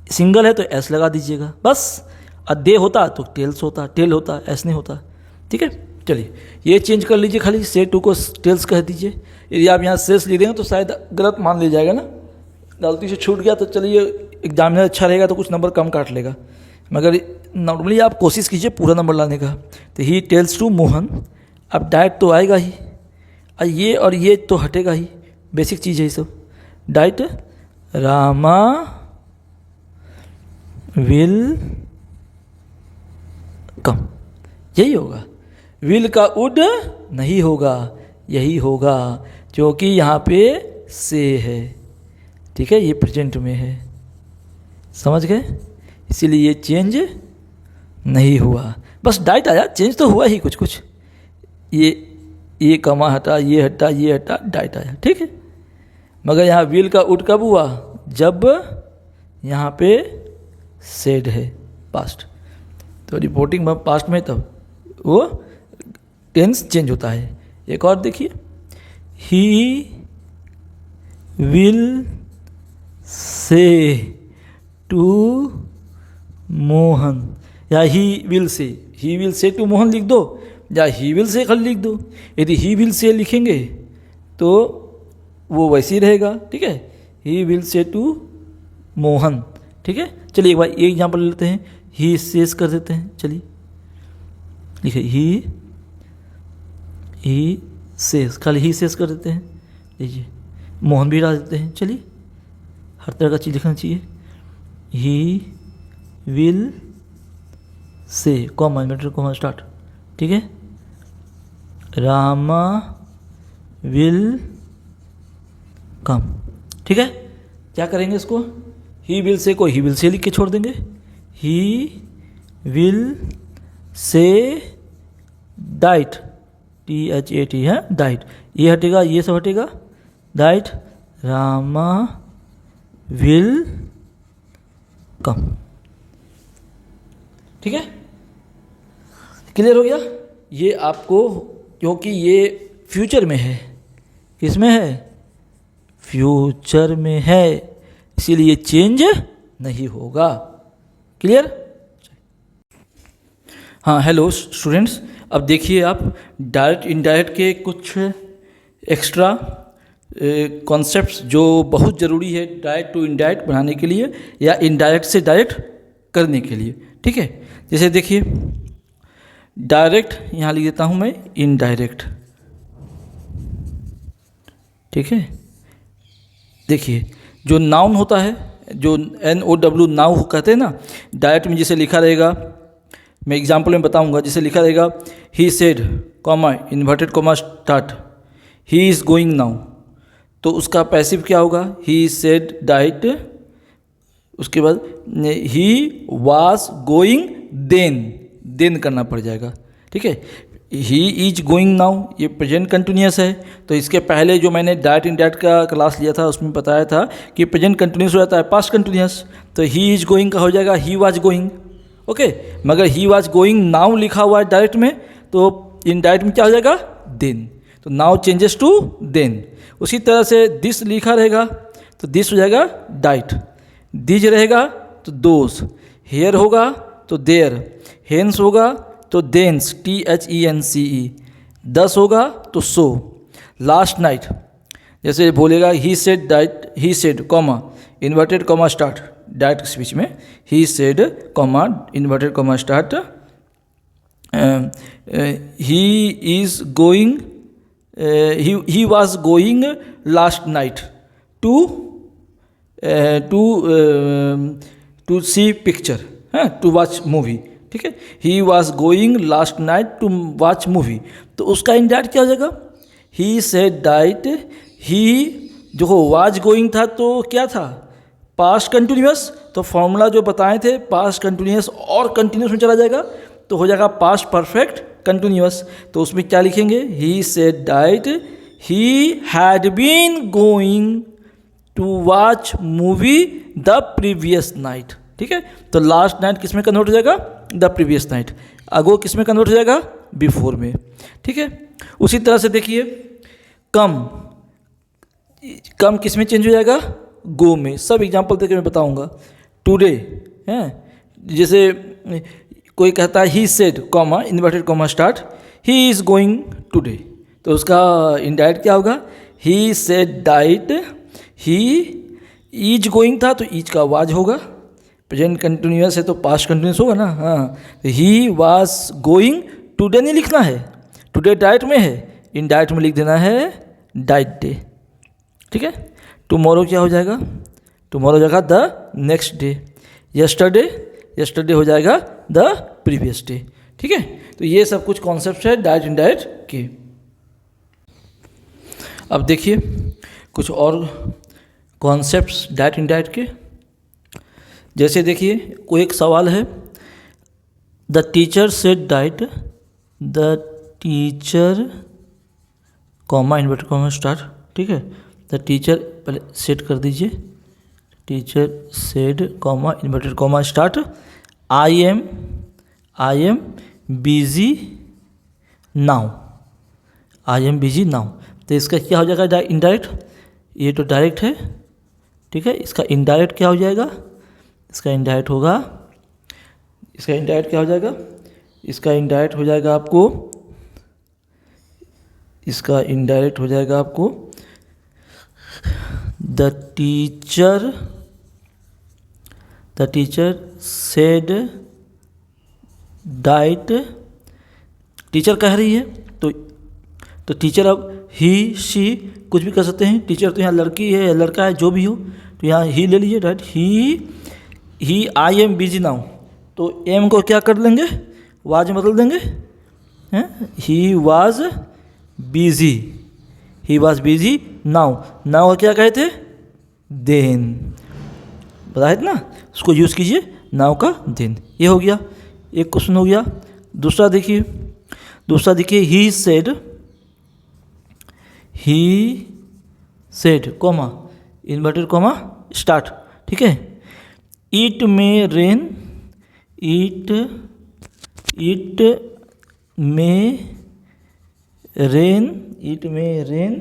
सिंगल है तो एस लगा दीजिएगा बस। दे होता तो टेल्स होता, टेल होता, एस नहीं होता। ठीक है। चलिए ये चेंज कर लीजिए, खाली से टू को टेल्स कह दीजिए। यदि आप यहाँ सेल्स लिख देंगे तो शायद गलत मान लिया जाएगा ना, गलती से छूट गया तो चलिए एग्जामिनर अच्छा रहेगा तो कुछ नंबर कम काट लेगा, मगर नॉर्मली आप कोशिश कीजिए पूरा नंबर लाने का। तो ही टेल्स टू मोहन, अब डाइट तो आएगा ही, ये और ये तो हटेगा ही, बेसिक चीज़ है ये सब। डाइट रामा विल कम, यही होगा। विल का वुड नहीं होगा, यही होगा, क्योंकि यहाँ पे से है, ठीक है, ये प्रेजेंट में है, समझ गए, इसीलिए ये चेंज नहीं हुआ। बस डाइट आया, चेंज तो हुआ ही कुछ कुछ, ये कमा हटा, ये हटा, ये हटा, डाइट आया, ठीक है। मगर यहाँ विल का वुड कब हुआ, जब यहाँ पे सेड है, पास्ट, तो रिपोर्टिंग पास्ट में तब वो टेंस चेंज होता है। एक और देखिए, he will say to Mohan, या he will say to Mohan लिख दो, या ही विल से खाली लिख दो। यदि ही विल से लिखेंगे तो वो वैसे ही रहेगा, ठीक है, he will say to Mohan, ठीक है। चलिए एक बार एक एग्जाम्पल लेते हैं, ही सेस कर देते हैं, चलिए लिखिए ही सेस, खाली ही सेस कर देते हैं, लीजिए मोहन भी डाल देते हैं, चलिए हर तरह का चीज़ लिखना चाहिए। ही विल से कॉमा इन्वर्टेड कॉमा स्टार्ट, ठीक है, रामा विल कम, ठीक है। क्या करेंगे इसको, ही विल से को ही विल से लिख के छोड़ देंगे, ही विल से डाइट, THAT है डाइट, ये हटेगा, ये सब हटेगा, डाइट रामा विल कम, ठीक है, क्लियर हो गया। ये आपको, क्योंकि ये फ्यूचर में है, किस में है, फ्यूचर में है, इसीलिए चेंज नहीं होगा, क्लियर। हाँ हेलो स्टूडेंट्स, अब देखिए आप डायरेक्ट इनडायरेक्ट के कुछ एक्स्ट्रा कॉन्सेप्ट्स जो बहुत ज़रूरी है डायरेक्ट टू इनडायरेक्ट बनाने के लिए या इनडायरेक्ट से डायरेक्ट करने के लिए, ठीक है। जैसे देखिए डायरेक्ट यहाँ लिख देता हूँ मैं इनडायरेक्ट, ठीक है। देखिए जो नाउन होता है, जो NOW नाउ कहते हैं ना, डायरेक्ट में जैसे लिखा रहेगा, मैं एग्जाम्पल में बताऊंगा, जैसे लिखा रहेगा ही said comma inverted comma start he is going now, तो उसका पैसिव क्या होगा, ही सेड डाइट, उसके बाद ही वाज गोइंग देन करना पड़ जाएगा, ठीक है। ही इज गोइंग नाउ ये प्रेजेंट कंटिन्यूस है, तो इसके पहले जो मैंने डायरेक्ट इनडायरेक्ट का क्लास लिया था उसमें बताया था कि प्रेजेंट कंटिन्यूस हो जाता है पास्ट कंटिन्यूस, तो ही इज गोइंग का हो जाएगा ही वाज गोइंग, ओके। मगर ही वाज गोइंग नाउ लिखा हुआ है डायरेक्ट में, तो इनडायरेक्ट में क्या हो जाएगा, देन, तो नाउ चेंजेस टू देन। उसी तरह से दिस लिखा रहेगा तो दिस हो जाएगा डाइट, दिज रहेगा तो दोस, हेयर होगा तो देयर, हेंस होगा तो देंस, THENCE, 10 होगा तो सो, लास्ट नाइट जैसे बोलेगा he said that, he said comma inverted comma start, that के बीच में he said comma inverted comma start, he is going, he was going last night to see picture, हाँ, to watch movie, ठीक है। He was going last night to watch movie, तो उसका indirect क्या हो जाएगा, ही सेड डाइट, ही जो was going था तो क्या था, पास्ट कंटिन्यूस, तो फॉर्मूला जो बताए थे पास्ट कंटिन्यूस और कंटिन्यूस में चला जाएगा तो हो जाएगा पास्ट परफेक्ट कंटिन्यूस, तो उसमें क्या लिखेंगे, he said that, he had been going to watch movie the previous night, ठीक है। तो लास्ट नाइट किस में कन्वर्ट हो जाएगा, द प्रीवियस नाइट, अगो किस में कन्वर्ट हो जाएगा, बिफोर में, ठीक है। उसी तरह से देखिए कम किस में चेंज हो जाएगा, गो में, सब एग्जांपल देके मैं बताऊंगा। टुडे है, जैसे कोई कहता है he said comma inverted comma start he is going today, तो उसका इनडायरेक्ट क्या होगा, ही said that, he is going था तो इज का वाज होगा, प्रेजेंट कंटिन्यूअस है तो पास्ट कंटिन्यूअस होगा ना, हाँ, तो ही वाज गोइंग, टुडे नहीं लिखना है, टुडे डाइट में है, इन डाइट में लिख देना है डाइट डे, ठीक है। टुमारो क्या हो जाएगा, टुमारो हो जाएगा the next day, yesterday, yesterday हो जाएगा द प्रीवियस डे, ठीक है। तो ये सब कुछ कॉन्सेप्ट है डाइट इनडाइरेक्ट के। अब देखिए कुछ और कॉन्सेप्ट्स डाइट इनडाइरेक्ट के, जैसे देखिए कोई एक सवाल है, the teacher said diet, the teacher comma inverted comma start, ठीक है। द टीचर पहले सेट कर दीजिए, teacher said comma inverted comma start, I am busy now, I am busy now, तो इसका क्या हो जाएगा इनडायरेक्ट, ये तो डायरेक्ट है, ठीक है। इसका इनडायरेक्ट क्या हो जाएगा, इसका इनडायरेक्ट होगा, इसका इनडायरेक्ट क्या हो जाएगा, इसका इनडायरेक्ट हो जाएगा आपको, इसका इनडायरेक्ट हो जाएगा आपको the teacher said diet, teacher कह रही है तो टीचर अब ही शी कुछ भी कर सकते हैं, टीचर तो यहाँ लड़की है या लड़का है जो भी हो, तो यहाँ ही ले लीजिए, right, he I am busy now, तो एम को क्या कर लेंगे, वाज में बदल देंगे, हैं, he was busy now, now क्या कहे थे, देन, बताए थे ना, उसको यूज़ कीजिए नाउ का देन, ये हो गया एक क्वेश्चन हो गया। दूसरा देखिए he said comma inverted comma start, ठीक है, इट में रेन, इट में रेन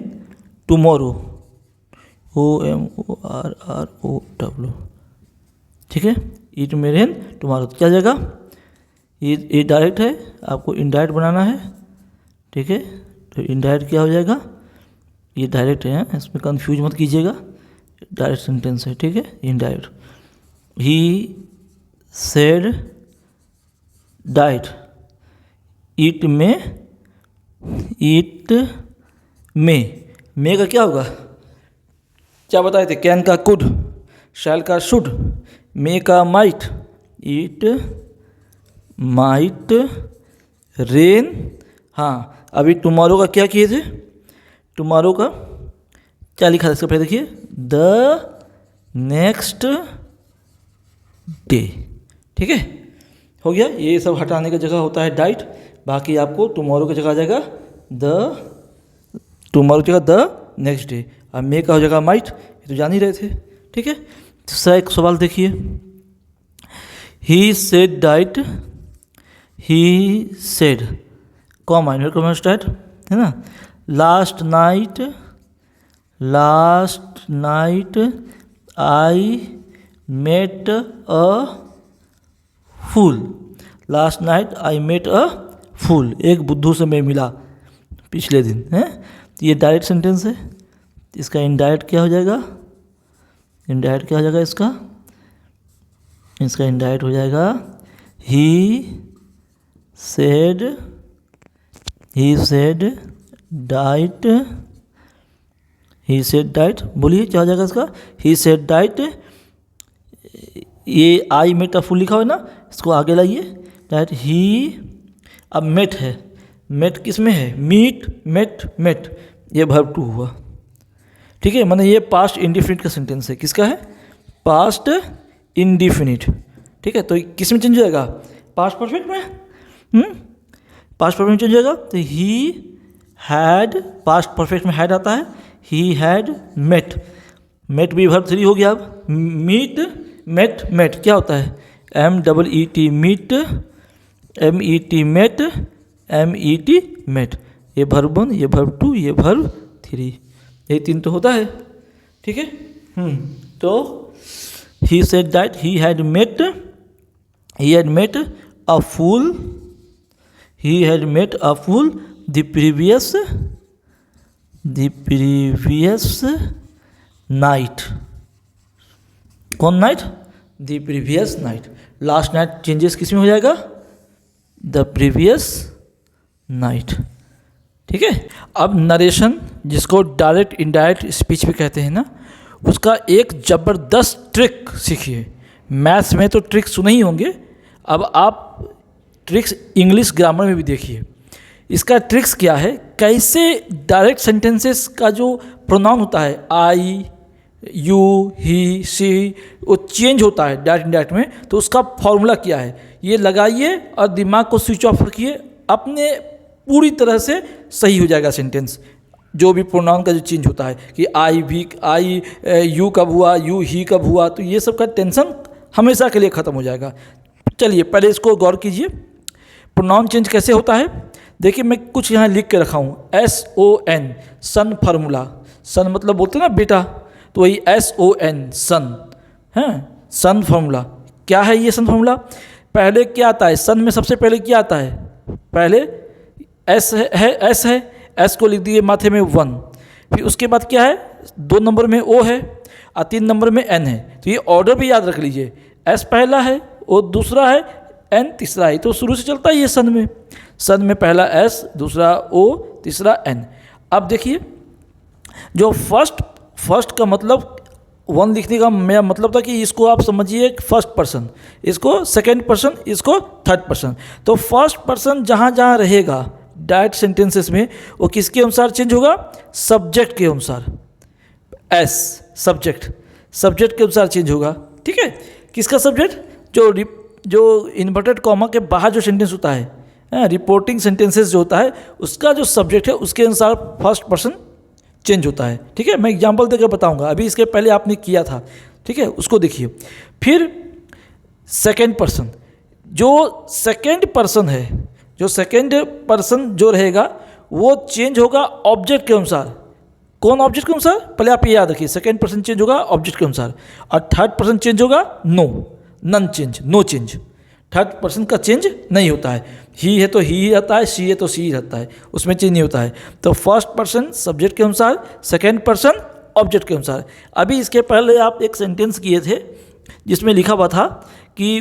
टुमारो, OMORROW, ठीक है, इट में रेन टुमारो, तो क्या जाएगा, ये डायरेक्ट है, आपको इनडायरेक्ट बनाना है, ठीक है। तो इनडायरेक्ट क्या हो जाएगा, ये डायरेक्ट है, इसमें कंफ्यूज मत कीजिएगा, डायरेक्ट सेंटेंस है, ठीक है। Indirect, he said diet, it में का क्या होगा, क्या बताए थे, कैन का कुड, शैल का शुड, मे का माइट, इट माइट रेन, हाँ अभी टुमारो का क्या किए थे, टुमारो का क्या लिखा था, इसका पहले देखिए, द नेक्स्ट डे, ठीक है, हो गया। ये सब हटाने का जगह होता है डाइट, बाकी आपको टुमारो की जगह आ जाएगा टुमारो की जगह द नेक्स्ट डे, अब मे का हो जाएगा माइट, ये तो जान ही रहे थे, ठीक है। दूसरा एक सवाल देखिए, he said that, he said comma inverted comma start, है ना, last night I met a fool, last night I met a fool, एक बुद्धू से मैं मिला पिछले दिन, है, तो ये डायरेक्ट सेंटेंस है, इसका इनडायरेक्ट क्या हो जाएगा, इनडायरेक्ट क्या हो जाएगा इसका इनडायरेक्ट हो जाएगा ही सेड डाइट, बोलिए क्या हो जाएगा इसका, ही सेड डाइट, ये आई मेट अ फूल लिखा हुआ है ना, इसको आगे लाइए, डाइट ही, अब मेट है, मेट किस में है, मेट, ये वर्ब टू हुआ, ठीक है, माने ये पास्ट इंडिफिनिट का सेंटेंस है, किसका है, पास्ट इंडिफिनिट, ठीक है। तो किस में चेंज हो जाएगा, पास्ट परफेक्ट में, पास्ट परफेक्ट में चेंज हो जाएगा, तो ही हैड, पास्ट परफेक्ट में हैड आता है, ही हैड मेट भी वर्ब 3 हो गया, अब मेट क्या होता है, MET मीट, MET मेट, ये वर्ब 1, ये वर्ब 2, ये वर्ब 3, ये 3 तो होता है, ठीक है। तो he said that he had met a fool, he had met a fool the previous night. कौन night? The previous night. Last night changes किस में हो जाएगा? The previous night. ठीक है. अब नरेशन, जिसको डायरेक्ट इनडायरेक्ट स्पीच भी कहते हैं ना, उसका एक ज़बरदस्त ट्रिक सीखिए. मैथ्स में तो ट्रिक सुने ही होंगे, अब आप ट्रिक्स इंग्लिश ग्रामर में भी देखिए. इसका ट्रिक्स क्या है, कैसे डायरेक्ट सेंटेंसेस का जो प्रोनाउन होता है, आई, यू, ही, सी, वो चेंज होता है डायरेक्ट इनडायरेक्ट में. तो उसका फॉर्मूला क्या है, ये लगाइए और दिमाग को स्विच ऑफ रखिए, अपने पूरी तरह से सही हो जाएगा सेंटेंस. जो भी प्रोनाउन का जो चेंज होता है कि आई, यू कब हुआ, यू, ही कब हुआ, तो ये सब का टेंशन हमेशा के लिए ख़त्म हो जाएगा. चलिए पहले इसको गौर कीजिए, प्रोनाउन चेंज कैसे होता है. देखिए मैं कुछ यहाँ लिख के रखा हूँ, SON, सन फार्मूला. सन मतलब बोलते हैं ना बेटा, तो वही SON, सन है. सन फार्मूला क्या है? ये सन फार्मूला पहले क्या आता है, सन में सबसे पहले क्या आता है? पहले एस है, एस को लिख दिए माथे में 1, फिर उसके बाद क्या है, 2 नंबर में O है और 3 नंबर में N है. तो ये ऑर्डर भी याद रख लीजिए, एस पहला है, O दूसरा है, N तीसरा है. तो शुरू से चलता है ये सन में. सन में पहला S, दूसरा O, तीसरा N. अब देखिए जो फर्स्ट का मतलब 1 लिखने का मेरा मतलब था कि इसको आप समझिए फर्स्ट पर्सन, इसको सेकंड पर्सन, इसको थर्ड पर्सन. तो फर्स्ट पर्सन जहाँ जहाँ रहेगा डायरेक्ट सेंटेंसेस में, वो किसके अनुसार चेंज होगा? सब्जेक्ट के अनुसार. एस सब्जेक्ट के अनुसार चेंज होगा. ठीक है. किसका सब्जेक्ट? जो इन्वर्टेड कॉमा के बाहर जो सेंटेंस होता है, रिपोर्टिंग सेंटेंसेस जो होता है, उसका जो सब्जेक्ट है उसके अनुसार फर्स्ट पर्सन चेंज होता है. ठीक है. मैं एग्जांपल देकर बताऊंगा, अभी इसके पहले आपने किया था. ठीक है, उसको देखिए. फिर सेकंड पर्सन, जो सेकंड पर्सन है, जो सेकंड पर्सन जो रहेगा वो चेंज होगा ऑब्जेक्ट के अनुसार. कौन ऑब्जेक्ट के अनुसार? पहले आप ये याद रखिए, सेकंड पर्सन चेंज होगा ऑब्जेक्ट के अनुसार, और थर्ड पर्सन चेंज होगा नो चेंज. थर्ड पर्सन का चेंज नहीं होता है. ही है तो ही रहता है, सी है तो सी रहता है, उसमें चेंज नहीं होता है. तो फर्स्ट पर्सन सब्जेक्ट के अनुसार, सेकंड पर्सन ऑब्जेक्ट के अनुसार. अभी इसके पहले आप एक सेंटेंस किए थे जिसमें लिखा हुआ था कि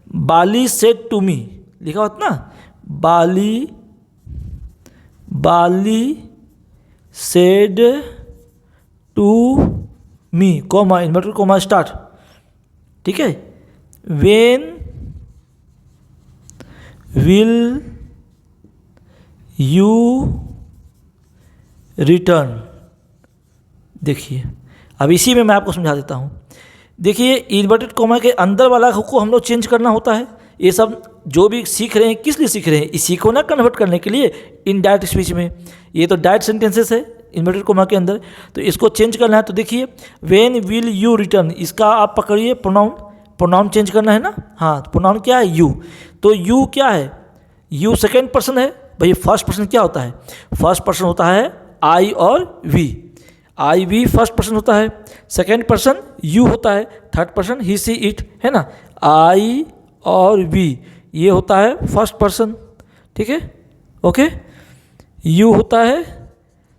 बाली सेड टू मी, लिखा हुआ था ना, Bali said to me, comma, inverted comma start. ठीक है. When will you return? देखिए अब इसी में मैं आपको समझा देता हूँ. देखिए इन्वर्टेड कॉमा के अंदर वाला को हम लोग चेंज करना होता है. ये सब जो भी सीख रहे हैं किस लिए सीख रहे हैं? इसी को ना कन्वर्ट करने के लिए इनडायरेक्ट स्पीच में. ये तो डायरेक्ट सेंटेंसेस है इन्वर्टेड कॉमा के अंदर, तो इसको चेंज करना है. तो देखिए व्हेन विल यू रिटर्न, इसका आप पकड़िए प्रोनाउन चेंज करना है ना. हाँ, प्रोनाउन क्या है? यू. तो यू क्या है? यू सेकेंड पर्सन है. भाई फर्स्ट पर्सन क्या होता है? फर्स्ट पर्सन होता है आई और we. I we first person होता है. सेकेंड पर्सन यू होता है. Third person he she it है ना. आई और वी ये होता है फर्स्ट पर्सन. ठीक है. ओके. यू होता है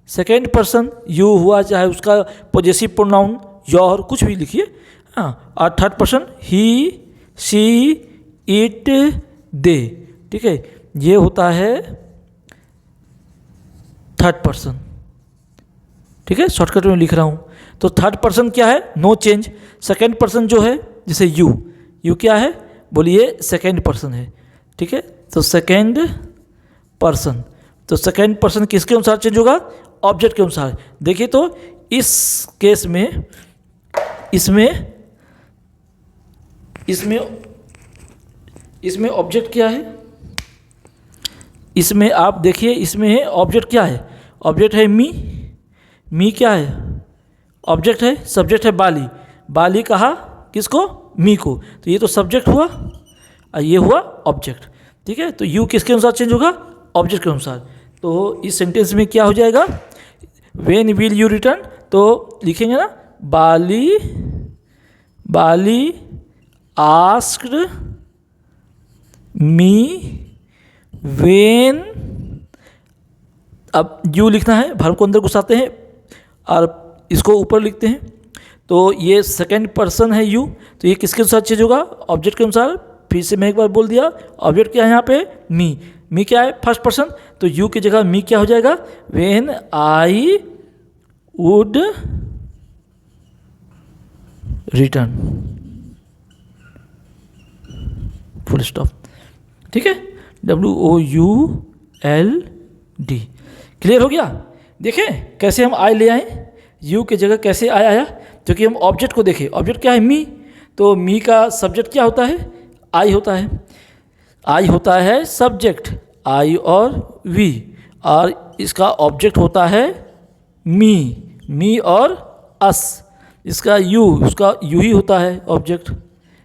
सेकेंड पर्सन. यू हुआ चाहे उसका पॉजेसिव प्रोनाउन योर कुछ भी लिखिए. हाँ. और third person he, she, it, they. ठीक है. ये होता है थर्ड पर्सन. ठीक है. शॉर्टकट में लिख रहा हूँ. तो थर्ड पर्सन क्या है? No change. सेकेंड पर्सन जो है जैसे यू क्या है? बोलिए सेकेंड पर्सन है. ठीक है. तो सेकेंड पर्सन, तो सेकेंड पर्सन किसके अनुसार चेंज होगा? ऑब्जेक्ट के अनुसार. देखिए तो इस केस में इसमें ऑब्जेक्ट क्या है? इसमें आप देखिए, इसमें है ऑब्जेक्ट क्या है? ऑब्जेक्ट है मी क्या है? ऑब्जेक्ट है. सब्जेक्ट है बाली कहा किसको? मी को. तो ये तो सब्जेक्ट हुआ और ये हुआ ऑब्जेक्ट. ठीक है. तो यू किसके अनुसार चेंज होगा? ऑब्जेक्ट के अनुसार. तो इस सेंटेंस में क्या हो जाएगा? व्हेन विल यू रिटर्न, तो लिखेंगे ना बाली आस्क्ड मी, वेन, अब यू लिखना है, वर्ब को अंदर घुसाते हैं और इसको ऊपर लिखते हैं, तो ये सेकंड पर्सन है यू, तो ये किसके अनुसार चेंज होगा? ऑब्जेक्ट के अनुसार। फिर से मैं एक बार बोल दिया, ऑब्जेक्ट क्या है यहाँ पे? मी क्या है? फर्स्ट पर्सन, तो यू की जगह मी क्या हो जाएगा? When I would return, full stop. ठीक है, WOULD। क्लियर हो गया? देखें कैसे हम आई ले आए, यू की जगह कैसे आई आया, क्योंकि हम ऑब्जेक्ट को देखें। ऑब्जेक्ट क्या है? मी, तो मी का सब्जेक्ट क्या होता है? आई होता है। आई होता है सब्जेक्ट, आई और वी, और इसका ऑब्जेक्ट होता है मी और अस। इसका यू, उसका यू ही होता है ऑब्जेक्ट।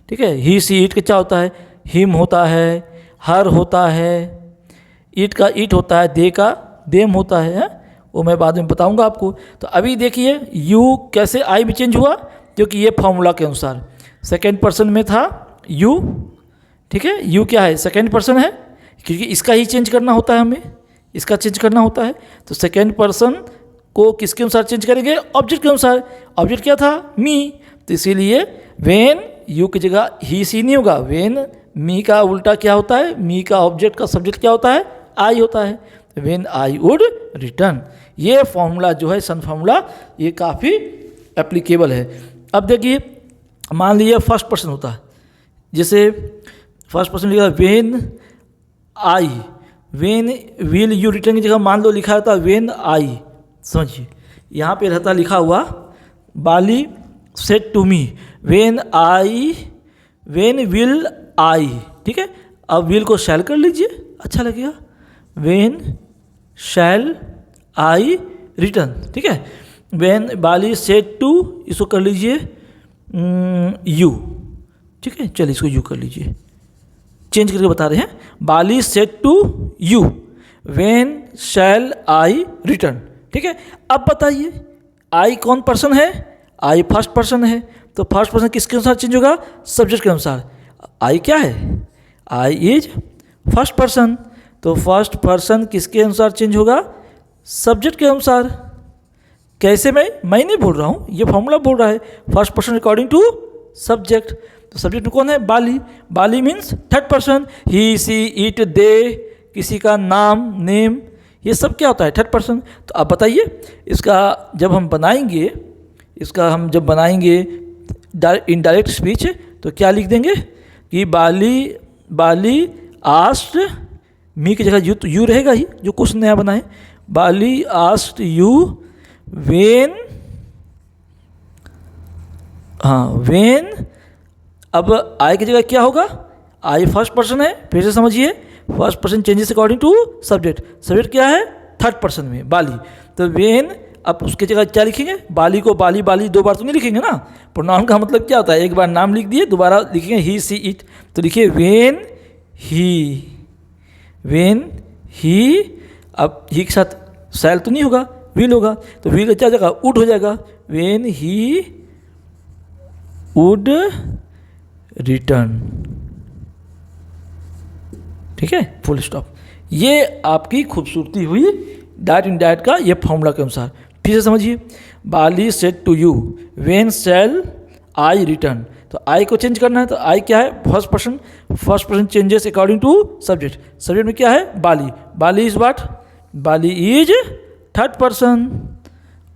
ठीक है, ही सी इट का क्या होता है? हिम होता है, हर होता है, इट का इट होता है, दे का देम होता है, वो मैं बाद में बताऊंगा आपको। तो अभी देखिए यू कैसे आई में चेंज हुआ, क्योंकि ये फॉर्मूला के अनुसार सेकेंड पर्सन में था यू। ठीक है, यू क्या है? सेकेंड पर्सन है, क्योंकि इसका ही चेंज करना होता है, हमें इसका चेंज करना होता है। तो सेकेंड पर्सन को किसके अनुसार चेंज करेंगे? ऑब्जेक्ट के अनुसार। ऑब्जेक्ट क्या था? मी, तो इसीलिए व्हेन यू की जगह ही सी नहीं होगा, व्हेन मी का उल्टा क्या होता है? मी का ऑब्जेक्ट का सब्जेक्ट क्या होता है? आई होता है। व्हेन आई वुड रिटर्न, ये फॉर्मूला जो है सन फार्मूला, ये काफ़ी एप्लीकेबल है। अब देखिए, मान लीजिए फर्स्ट पर्सन होता है, जैसे फर्स्ट पर्सन लिखा when I, when will you return की जगह मान लो लिखा रहता व्हेन आई। समझिए, यहाँ पे रहता लिखा हुआ Bali said to me when will I. ठीक है, अब विल को शैल कर लीजिए, अच्छा लगेगा। When shall I return. ठीक है, व्हेन बाली सेड टू, इसको कर लीजिए यू। ठीक है, चलिए इसको यू कर लीजिए, चेंज करके बता रहे हैं। Bali said to you when shall I return. ठीक है, अब बताइए आई कौन पर्सन है? आई फर्स्ट पर्सन है, तो फर्स्ट पर्सन किसके अनुसार चेंज होगा? सब्जेक्ट के अनुसार। आई क्या है? आई इज फर्स्ट पर्सन, तो फर्स्ट पर्सन किसके अनुसार चेंज होगा? सब्जेक्ट के अनुसार। कैसे? मैं नहीं बोल रहा हूँ, ये फॉर्मूला बोल रहा है, first person according to subject. तो सब्जेक्ट में कौन है? Bali. Bali means third person, he she it they, किसी का नाम नेम, ये सब क्या होता है? Third person. तो अब बताइए इसका जब हम बनाएंगे, जब बनाएंगे इनडायरेक्ट स्पीच, तो क्या लिख देंगे कि बाली आस्क्ड मी की जगह यू रहेगा ही, जो कुछ नया बनाए। बाली आस्क्ड यू व्हेन, व्हेन, अब आई की जगह क्या होगा? आई फर्स्ट पर्सन है, फिर से समझिए, first person changes according to subject. Subject क्या है? थर्ड पर्सन में बाली। तो व्हेन, अब उसके जगह क्या लिखेंगे? बाली को बाली दो बार तो नहीं लिखेंगे ना। प्रोनाउन का मतलब क्या होता है? एक बार नाम लिख दिए, दोबारा लिखेंगे ही सी इट, तो लिखिए व्हेन ही, अब ही के साथ शैल तो नहीं होगा, विल होगा, तो विल क्या जगह? वुड हो जाएगा। When he would return. ठीक है, फुल स्टॉप। ये आपकी खूबसूरती हुई डायरेक्ट इनडायरेक्ट का ये फॉर्मूला के अनुसार। फिर से समझिए, Bali said to you when shall I return, तो आई को चेंज करना है, तो आई क्या है? First person changes according to subject. Subject में क्या है? Bali is what? Bali is third person.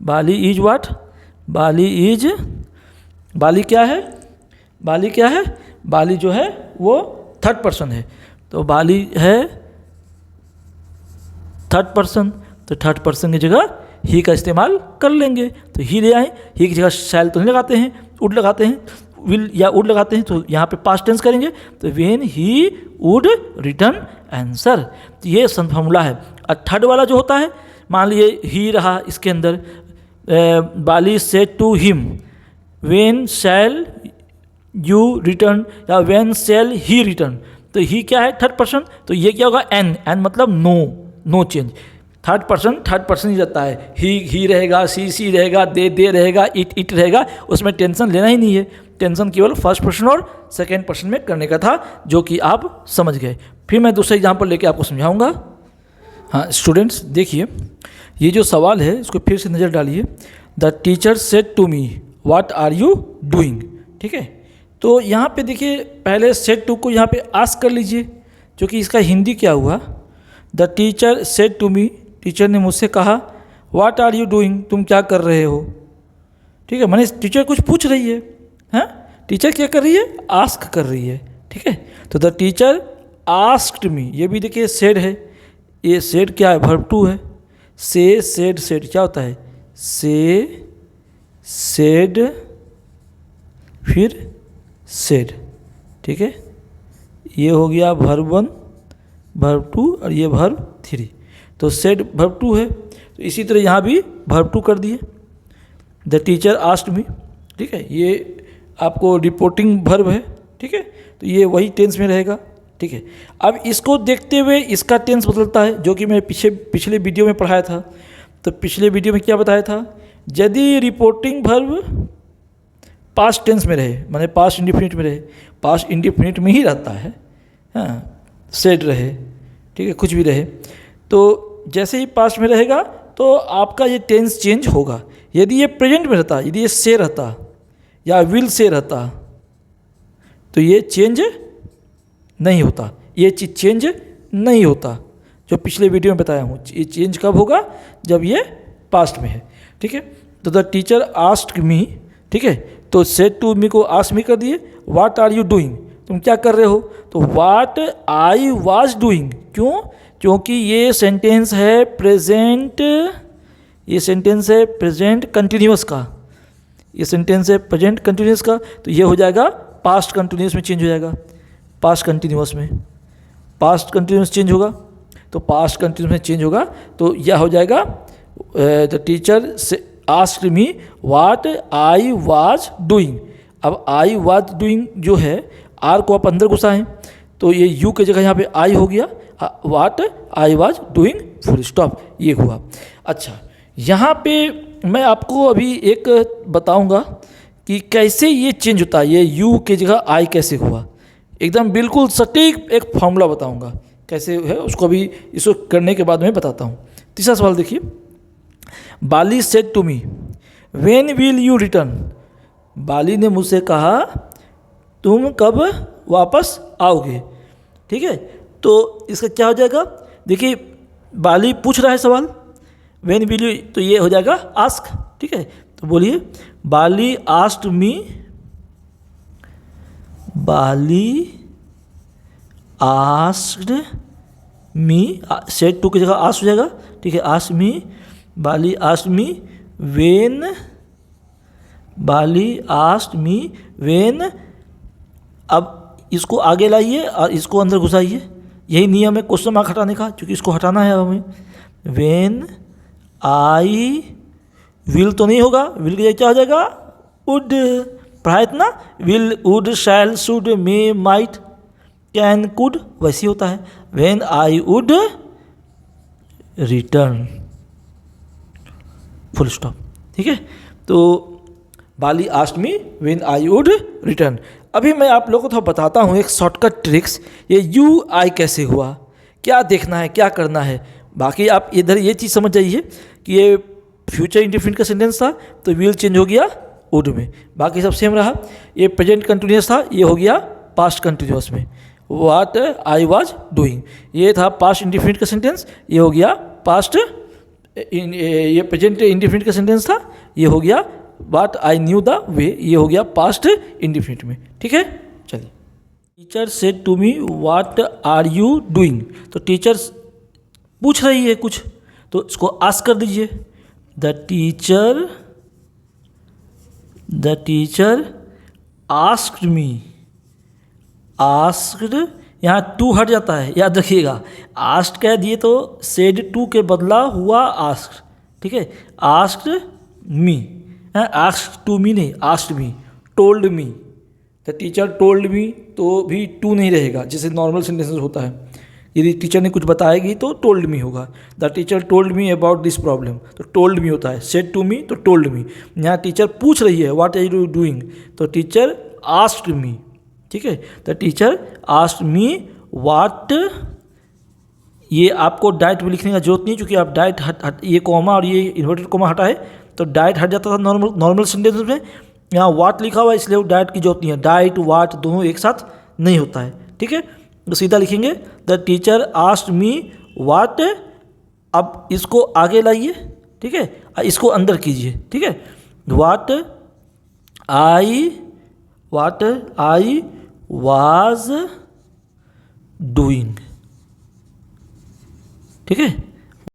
Bali is what? Bali क्या है? बाली जो है वो थर्ड पर्सन है, तो बाली है थर्ड पर्सन, तो थर्ड पर्सन की जगह ही का इस्तेमाल कर लेंगे। तो ही ले आए, ही की जगह शैल तो नहीं लगाते हैं, वुड लगाते हैं, विल या वुड लगाते हैं, तो यहाँ पे पास्ट टेंस करेंगे, तो when he would return answer. तो ये सन फॉर्मूला है। और थर्ड वाला जो होता है, मान लीजिए ही रहा इसके अंदर, Bali said to him when shall you return, या व्हेन शैल ही रिटर्न, तो ही क्या है? थर्ड पर्सन, तो ये क्या होगा? एन मतलब नो चेंज। थर्ड पर्सन ही रहता है। ही रहेगा, सी रहेगा, दे रहेगा, इट रहेगा, उसमें टेंशन लेना ही नहीं है। टेंशन केवल फर्स्ट पर्सन और सेकेंड पर्सन में करने का था, जो कि आप समझ गए। फिर मैं दूसरा एग्जाम्पल लेके आपको समझाऊंगा। हाँ स्टूडेंट्स देखिए, ये जो सवाल है इसको फिर से नज़र डालिए। The teacher said to me what are you doing. ठीक है, तो यहाँ पे देखिए पहले सेड टू को यहाँ पे आस्क कर लीजिए, जो कि इसका हिंदी क्या हुआ। The teacher said to me, teacher ने मुझसे कहा, व्हाट आर यू डूइंग, तुम क्या कर रहे हो। ठीक है, माने टीचर कुछ पूछ रही है। हाँ, टीचर क्या कर रही है, आस्क कर रही है। ठीक है, तो द टीचर आस्क्ड मी, ये भी देखिए सेड है। ये सेड क्या है, वर्ब टू है। से, सेड क्या होता है, से, सेड, फिर सेड। ठीक है, ये हो गया वर्ब 1, वर्ब 2 और ये वर्ब 3। तो सेड वर्ब 2 है, तो इसी तरह यहाँ भी वर्ब 2 कर दिए। द टीचर आस्क्ड मी, ठीक है, ये आपको रिपोर्टिंग वर्ब है। ठीक है, तो ये वही टेंस में रहेगा। ठीक है, अब इसको देखते हुए इसका टेंस बदलता है, जो कि मैंने पिछले वीडियो में पढ़ाया था। तो पिछले वीडियो में क्या बताया था, यदि रिपोर्टिंग वर्ब पास्ट टेंस में रहे, माने पास्ट इंडिफिनिट में रहे, पास्ट इंडिफिनिट में ही रहता है। हाँ, सेड रहे, ठीक है, कुछ भी रहे, तो जैसे ही पास्ट में रहेगा तो आपका ये टेंस चेंज होगा। यदि ये प्रेजेंट में रहता, यदि ये से रहता या विल से रहता, तो ये चेंज नहीं होता, ये चीज़ चेंज नहीं होता, जो पिछले वीडियो में बताया हूँ। ये चेंज कब होगा, जब ये पास्ट में है। ठीक है, तो द टीचर आस्क्ड मी, ठीक है, तो सेड टू मी को आस्क मी कर दिए। व्हाट आर यू डूइंग, तुम क्या कर रहे हो, तो व्हाट आई वाज डूइंग। क्यों, क्योंकि ये सेंटेंस है प्रेजेंट, ये सेंटेंस है प्रेजेंट कंटिन्यूअस का, ये सेंटेंस है प्रेजेंट कंटिन्यूअस का, तो ये हो जाएगा पास्ट कंटिन्यूअस में चेंज हो जाएगा। पास्ट कंटिन्यूअस में, पास्ट कंटिन्यूअस चेंज होगा, तो पास्ट कंटिन्यूअस में चेंज होगा, तो यह हो जाएगा द टीचर से asked me what I was doing. अब आई वाज डूइंग जो है, आर को आप अंदर घुसाएं, तो ये यू की जगह यहाँ पे आई हो गया, what I was doing, full stop, ये हुआ। अच्छा, यहाँ पे मैं आपको अभी एक बताऊंगा कि कैसे ये चेंज होता है, ये यू की जगह आई कैसे हुआ। एकदम बिल्कुल सटीक एक फॉर्मूला बताऊंगा कैसे है, उसको अभी इसको करने के बाद मैं बताता हूँ। तीसरा सवाल देखिए, Bali said to me when will you return. बाली ने मुझसे कहा तुम कब वापस आओगे। ठीक है, तो इसका क्या हो जाएगा, देखिए बाली पूछ रहा है सवाल, व्हेन विल यू, तो ये हो जाएगा आस्क। ठीक है, तो बोलिए, Bali asked me, Bali asked me, said to की जगह आस्क हो जाएगा। ठीक है, asked me, Bali asked me when, Bali asked me when. अब इसको आगे लाइए और इसको अंदर घुसाइए, यही नियम है क्वेश्चन मार्क हटाने का, क्योंकि इसको हटाना है हमें। व्हेन आई विल तो नहीं होगा, विल की जगह क्या हो जाएगा, वुड। पढ़ा इतना, will, would, shall, should, may, might, can, could, वैसे होता है। When I would return, full stop. ठीक है, तो Bali asked me when I would return. अभी मैं आप लोगों को थोड़ा बताता हूँ एक शॉर्टकट ट्रिक्स, ये यू आई कैसे हुआ, क्या देखना है, क्या करना है। बाकी आप इधर ये चीज़ समझ जाइए कि ये फ्यूचर इंडिफिनिट का सेंटेंस था, तो विल चेंज हो गया वुड में, बाकी सब सेम रहा। ये प्रेजेंट कंटिन्यूअस था, ये हो गया पास्ट कंटिन्यूअस में। व्हाट आई वाज डूइंग, ये था पास्ट इंडिफिनिट का सेंटेंस, ये हो गया पास्ट, ये प्रेजेंट इंडिफिनिट का सेंटेंस था, ये हो गया what I knew the way, ये हो गया पास्ट इंडिफिनिट में। ठीक है, चलिए, teacher said to me what are you doing, तो टीचर पूछ रही है कुछ, तो इसको आस्क कर दीजिए। The teacher asked me, asked, यहाँ टू हट जाता है, याद रखिएगा। आस्क्ड कह दिए तो सेड टू के बदला हुआ आस्क्ड। ठीक है, asked me, asked to me नहीं, asked me, told me. The teacher told me, तो भी टू नहीं रहेगा, जैसे नॉर्मल सेंटेंसेस होता है। यदि टीचर ने कुछ बताएगी तो टोल्ड मी होगा। The teacher told me about this problem, तो टोल्ड मी होता है, सेड टू मी तो टोल्ड मी। यहाँ टीचर पूछ रही है व्हाट आर यू डूइंग, तो टीचर आस्क्ड मी, ठीक है। The teacher asked me what, ये आपको डाइट में लिखने का जरूरत नहीं, क्योंकि आप डाइट ये कॉमा और ये इन्वर्टेड कॉमा हटा है तो डाइट हट जाता था नॉर्मल सेंटेंस में। यहाँ वाट लिखा हुआ है इसलिए डाइट की जरूरत नहीं है, डाइट वाट दोनों एक साथ नहीं होता है, ठीक है। तो सीधा लिखेंगे द टीचर आस्क्ड मी वाट। अब इसको आगे लाइए, ठीक है, इसको अंदर कीजिए, ठीक है। वाट आई वाज डूइंग, ठीक है।